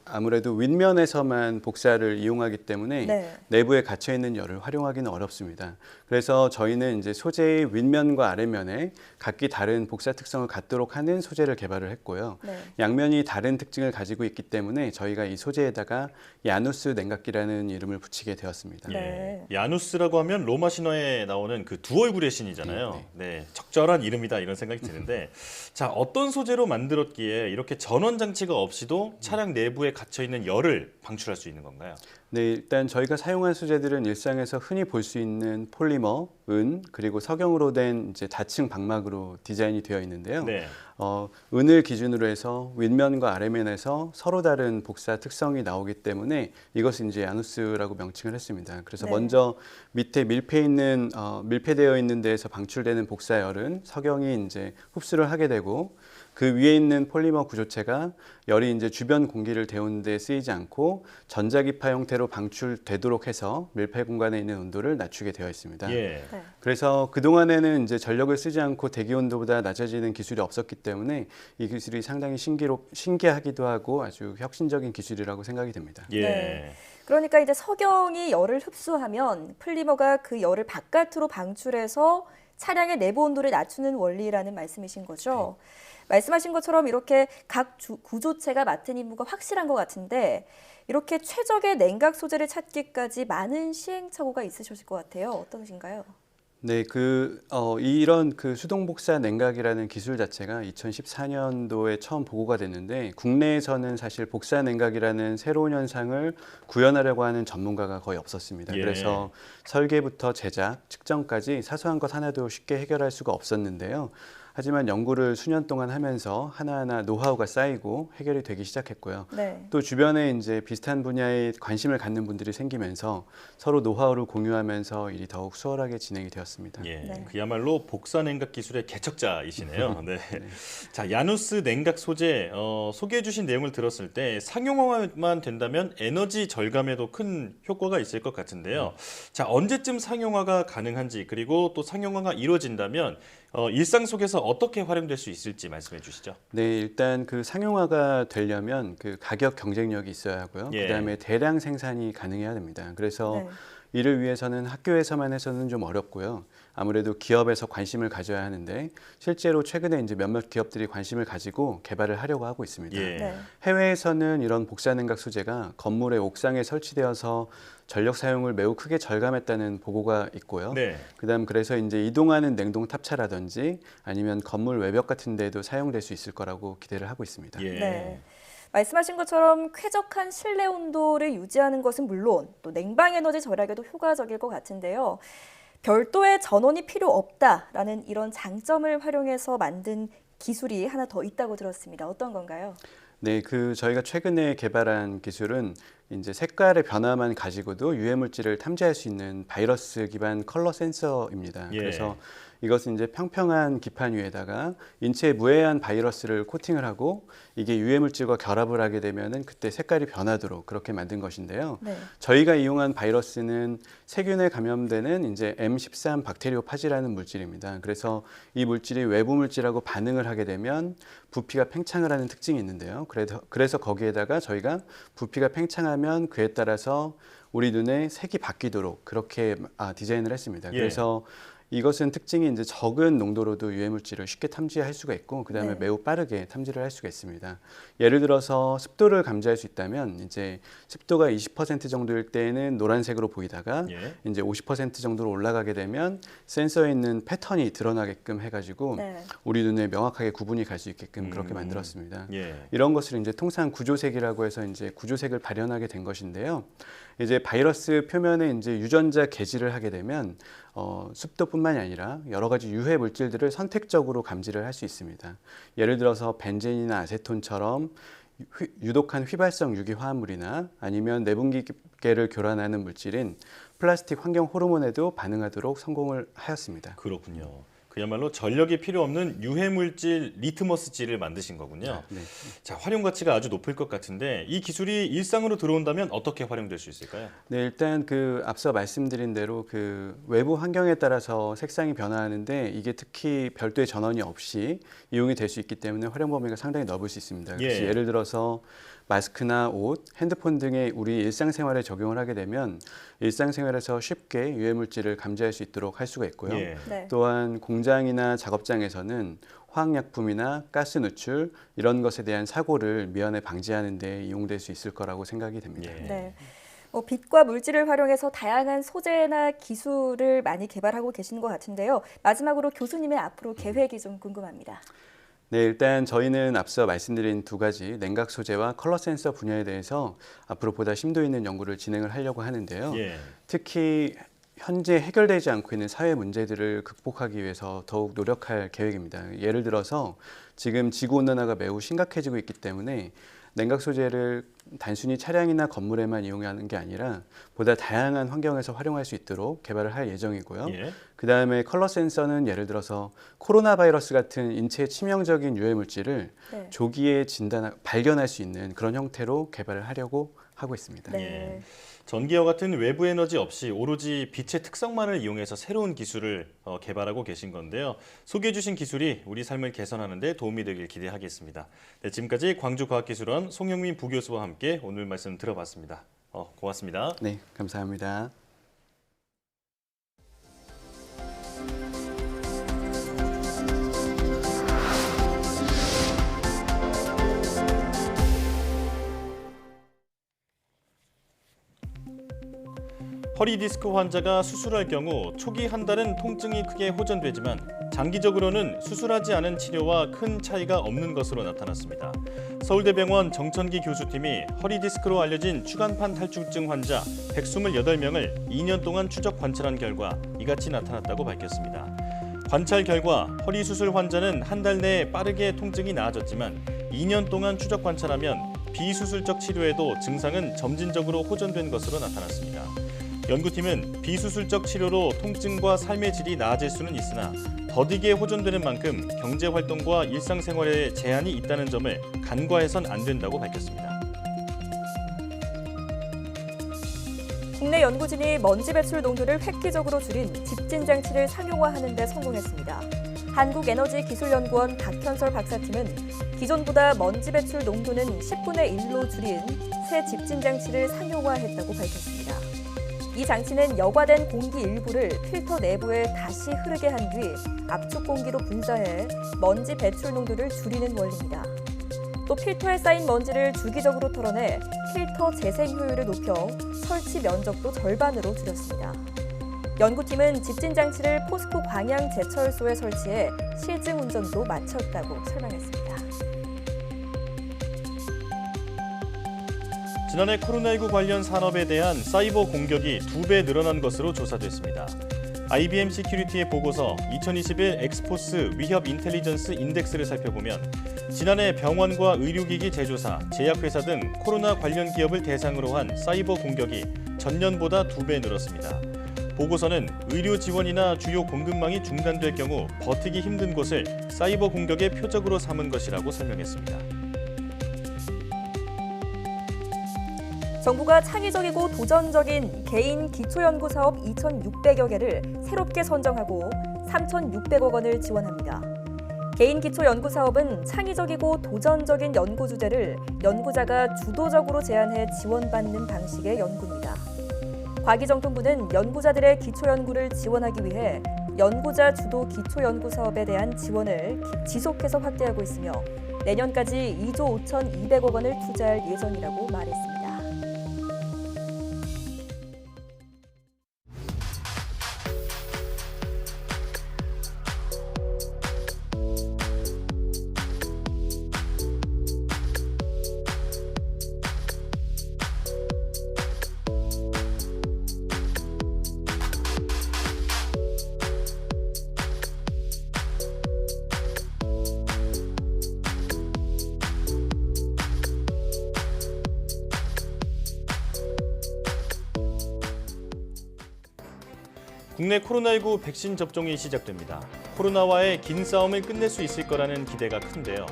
아무래도 윗면에서만 복사를 이용하기 때문에 내부에 갇혀 있는 열을 활용하기는 어렵습니다. 그래서 저희는 저희는 이제 소재의 윗면과 아랫면에 각기 다른 복사 특성을 갖도록 하는 소재를 개발을 했고요. 네. 양면이 다른 특징을 가지고 있기 때문에 저희가 이 소재에다가 야누스 냉각기라는 이름을 붙이게 되었습니다. 네. 야누스라고 하면 로마 신화에 나오는 그 두 얼굴의 신이잖아요. 네, 적절한 이름이다 이런 생각이 드는데 자, 어떤 소재로 만들었기에 이렇게 전원 장치가 없이도 차량 내부에 갇혀 있는 열을 방출할 수 있는 건가요? 네, 일단 저희가 사용한 소재들은 일상에서 흔히 볼 수 있는 폴리머, 은, 그리고 석영으로 된 이제 다층 방막으로 디자인이 되어 있는데요. 네. 은을 기준으로 해서 윗면과 아래면에서 서로 다른 복사 특성이 나오기 때문에 이것을 이제 야누스라고 명칭을 했습니다. 그래서 네. 먼저 밑에 밀폐되어 있는 데에서 방출되는 복사열은 석영이 이제 흡수를 하게 되고 그 위에 있는 폴리머 구조체가 열이 이제 주변 공기를 데우는 데 쓰이지 않고 전자기파 형태로 방출되도록 해서 밀폐 공간에 있는 온도를 낮추게 되어 있습니다. 예. 네. 그래서 그동안에는 이제 전력을 쓰지 않고 대기 온도보다 낮아지는 기술이 없었기 때문에 이 기술이 상당히 신기하기도 하고 아주 혁신적인 기술이라고 생각이 됩니다. 예. 네. 그러니까 이제 석영이 열을 흡수하면 플리머가 그 열을 바깥으로 방출해서 차량의 내부 온도를 낮추는 원리라는 말씀이신 거죠. 말씀하신 것처럼 이렇게 각 구조체가 맡은 임무가 확실한 것 같은데 이렇게 최적의 냉각 소재를 찾기까지 많은 시행착오가 있으셨을 것 같아요. 어떠신가요? 네, 이런 수동 복사 냉각이라는 기술 자체가 2014년도에 처음 보고가 됐는데 국내에서는 사실 복사 냉각이라는 새로운 현상을 구현하려고 하는 전문가가 거의 없었습니다. 예. 그래서 설계부터 제작, 측정까지 사소한 것 하나도 쉽게 해결할 수가 없었는데요. 하지만 연구를 수년 동안 하면서 하나하나 노하우가 쌓이고 해결이 되기 시작했고요. 네. 또 주변에 이제 비슷한 분야에 관심을 갖는 분들이 생기면서 서로 노하우를 공유하면서 일이 더욱 수월하게 진행이 되었습니다. 예, 네. 그야말로 복사 냉각 기술의 개척자이시네요. 네. 자, 야누스 냉각 소재 소개해 주신 내용을 들었을 때 상용화만 된다면 에너지 절감에도 큰 효과가 있을 것 같은데요. 자, 언제쯤 상용화가 가능한지 그리고 또 상용화가 이루어진다면 일상 속에서 어떻게 활용될 수 있을지 말씀해 주시죠. 네, 일단 상용화가 되려면 가격 경쟁력이 있어야 하고요. 예. 그다음에 대량 생산이 가능해야 됩니다. 그래서 네. 이를 위해서는 학교에서만 해서는 좀 어렵고요. 아무래도 기업에서 관심을 가져야 하는데 실제로 최근에 이제 몇몇 기업들이 관심을 가지고 개발을 하려고 하고 있습니다. 예. 네. 해외에서는 이런 복사 냉각 소재가 건물의 옥상에 설치되어서 전력 사용을 매우 크게 절감했다는 보고가 있고요. 네. 그다음 그래서 이제 이동하는 냉동 탑차라든지 아니면 건물 외벽 같은 데도 사용될 수 있을 거라고 기대를 하고 있습니다. 예. 네. 말씀하신 것처럼 쾌적한 실내 온도를 유지하는 것은 물론 또 냉방 에너지 절약에도 효과적일 것 같은데요. 별도의 전원이 필요 없다라는 이런 장점을 활용해서 만든 기술이 하나 더 있다고 들었습니다. 어떤 건가요? 네, 저희가 최근에 개발한 기술은 이제 색깔의 변화만 가지고도 유해 물질을 탐지할 수 있는 바이러스 기반 컬러 센서입니다. 예. 그래서 이것은 이제 평평한 기판 위에다가 인체에 무해한 바이러스를 코팅을 하고 이게 유해 물질과 결합을 하게 되면은 그때 색깔이 변하도록 그렇게 만든 것인데요. 네. 저희가 이용한 바이러스는 세균에 감염되는 이제 M13 박테리오파지라는 물질입니다. 그래서 이 물질이 외부 물질하고 반응을 하게 되면 부피가 팽창을 하는 특징이 있는데요. 그래서 거기에다가 저희가 부피가 팽창하면 그에 따라서 우리 눈에 색이 바뀌도록 그렇게 디자인을 했습니다. 예. 그래서 이것은 특징이 이제 적은 농도로도 유해 물질을 쉽게 탐지할 수가 있고 그다음에 네. 매우 빠르게 탐지를 할 수가 있습니다. 예를 들어서 습도를 감지할 수 있다면 이제 습도가 20% 정도일 때에는 노란색으로 보이다가 예. 이제 50% 정도로 올라가게 되면 센서에 있는 패턴이 드러나게끔 해가지고 네. 우리 눈에 명확하게 구분이 갈 수 있게끔 그렇게 만들었습니다. 예. 이런 것을 이제 통상 구조색이라고 해서 이제 구조색을 발현하게 된 것인데요. 이제 바이러스 표면에 이제 유전자 개질을 하게 되면 습도뿐만이 아니라 여러 가지 유해 물질들을 선택적으로 감지를 할 수 있습니다. 예를 들어서 벤젠이나 아세톤처럼 유독한 휘발성 유기 화합물이나 아니면 내분기계를 교란하는 물질인 플라스틱 환경 호르몬에도 반응하도록 성공을 하였습니다. 그렇군요. 그야말로 전력이 필요 없는 유해물질 리트머스질을 만드신 거군요. 네. 자, 활용 가치가 아주 높을 것 같은데 이 기술이 일상으로 들어온다면 어떻게 활용될 수 있을까요? 네, 일단 앞서 말씀드린 대로 외부 환경에 따라서 색상이 변화하는데 이게 특히 별도의 전원이 없이 이용이 될 수 있기 때문에 활용 범위가 상당히 넓을 수 있습니다. 그래서 예. 예를 들어서 마스크나 옷, 핸드폰 등의 우리 일상생활에 적용을 하게 되면 일상생활에서 쉽게 유해물질을 감지할 수 있도록 할 수가 있고요. 예. 네. 또한 공장이나 작업장에서는 화학약품이나 가스 누출 이런 것에 대한 사고를 미연에 방지하는 데 이용될 수 있을 거라고 생각이 됩니다. 예. 네. 빛과 물질을 활용해서 다양한 소재나 기술을 많이 개발하고 계신 것 같은데요. 마지막으로 교수님의 앞으로 계획이 좀 궁금합니다. 네, 일단 저희는 앞서 말씀드린 두 가지 냉각 소재와 컬러 센서 분야에 대해서 앞으로 보다 심도 있는 연구를 진행을 하려고 하는데요. 예. 특히 현재 해결되지 않고 있는 사회 문제들을 극복하기 위해서 더욱 노력할 계획입니다. 예를 들어서 지금 지구온난화가 매우 심각해지고 있기 때문에 냉각 소재를 단순히 차량이나 건물에만 이용하는 게 아니라 보다 다양한 환경에서 활용할 수 있도록 개발을 할 예정이고요. 예. 그다음에 컬러 센서는 예를 들어서 코로나 바이러스 같은 인체에 치명적인 유해 물질을 네. 조기에 발견할 수 있는 그런 형태로 개발을 하려고 하고 있습니다. 네. 예. 전기와 같은 외부 에너지 없이 오로지 빛의 특성만을 이용해서 새로운 기술을 개발하고 계신 건데요. 소개해 주신 기술이 우리 삶을 개선하는 데 도움이 되길 기대하겠습니다. 네, 지금까지 광주과학기술원 송영민 부교수와 함께 오늘 말씀 들어봤습니다. 고맙습니다. 네, 감사합니다. 허리 디스크 환자가 수술할 경우 초기 한 달은 통증이 크게 호전되지만 장기적으로는 수술하지 않은 치료와 큰 차이가 없는 것으로 나타났습니다. 서울대병원 정천기 교수팀이 허리 디스크로 알려진 추간판 탈출증 환자 128명을 2년 동안 추적 관찰한 결과 이같이 나타났다고 밝혔습니다. 관찰 결과 허리 수술 환자는 한 달 내에 빠르게 통증이 나아졌지만 2년 동안 추적 관찰하면 비수술적 치료에도 증상은 점진적으로 호전된 것으로 나타났습니다. 연구팀은 비수술적 치료로 통증과 삶의 질이 나아질 수는 있으나 더디게 호전되는 만큼 경제활동과 일상생활에 제한이 있다는 점을 간과해선 안 된다고 밝혔습니다. 국내 연구진이 먼지 배출 농도를 획기적으로 줄인 집진 장치를 상용화하는 데 성공했습니다. 한국에너지기술연구원 박현설 박사팀은 기존보다 먼지 배출 농도는 10분의 1로 줄인 새 집진 장치를 상용화했다고 밝혔습니다. 이 장치는 여과된 공기 일부를 필터 내부에 다시 흐르게 한 뒤 압축 공기로 분사해 먼지 배출 농도를 줄이는 원리입니다. 또 필터에 쌓인 먼지를 주기적으로 털어내 필터 재생 효율을 높여 설치 면적도 절반으로 줄였습니다. 연구팀은 집진 장치를 포스코 광양 제철소에 설치해 실증 운전도 마쳤다고 설명했습니다. 지난해 코로나19 관련 산업에 대한 사이버 공격이 2배 늘어난 것으로 조사됐습니다. IBM 시큐리티의 보고서 2021 엑스포스 위협 인텔리전스 인덱스를 살펴보면 지난해 병원과 의료기기 제조사, 제약회사 등 코로나 관련 기업을 대상으로 한 사이버 공격이 전년보다 2배 늘었습니다. 보고서는 의료 지원이나 주요 공급망이 중단될 경우 버티기 힘든 곳을 사이버 공격의 표적으로 삼은 것이라고 설명했습니다. 정부가 창의적이고 도전적인 개인 기초연구 사업 2,600여 개를 새롭게 선정하고 3,600억 원을 지원합니다. 개인 기초연구 사업은 창의적이고 도전적인 연구 주제를 연구자가 주도적으로 제안해 지원받는 방식의 연구입니다. 과기정통부는 연구자들의 기초연구를 지원하기 위해 연구자 주도 기초연구 사업에 대한 지원을 지속해서 확대하고 있으며 내년까지 2조 5,200억 원을 투자할 예정이라고 말했습니다. 국내 코로나19 백신 접종이 시작됩니다. 코로나와의 긴 싸움을 끝낼 수 있을 거라는 기대가 큰데요.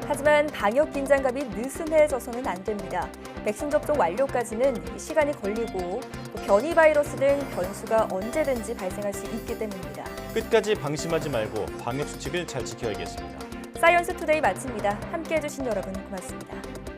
하지만 방역 긴장감이 느슨해져서는 안 됩니다. 백신 접종 완료까지는 시간이 걸리고 변이 바이러스 등 변수가 언제든지 발생할 수 있기 때문입니다. 끝까지 방심하지 말고 방역 수칙을 잘 지켜야겠습니다. 사이언스 투데이 마칩니다. 함께해 주신 여러분 고맙습니다.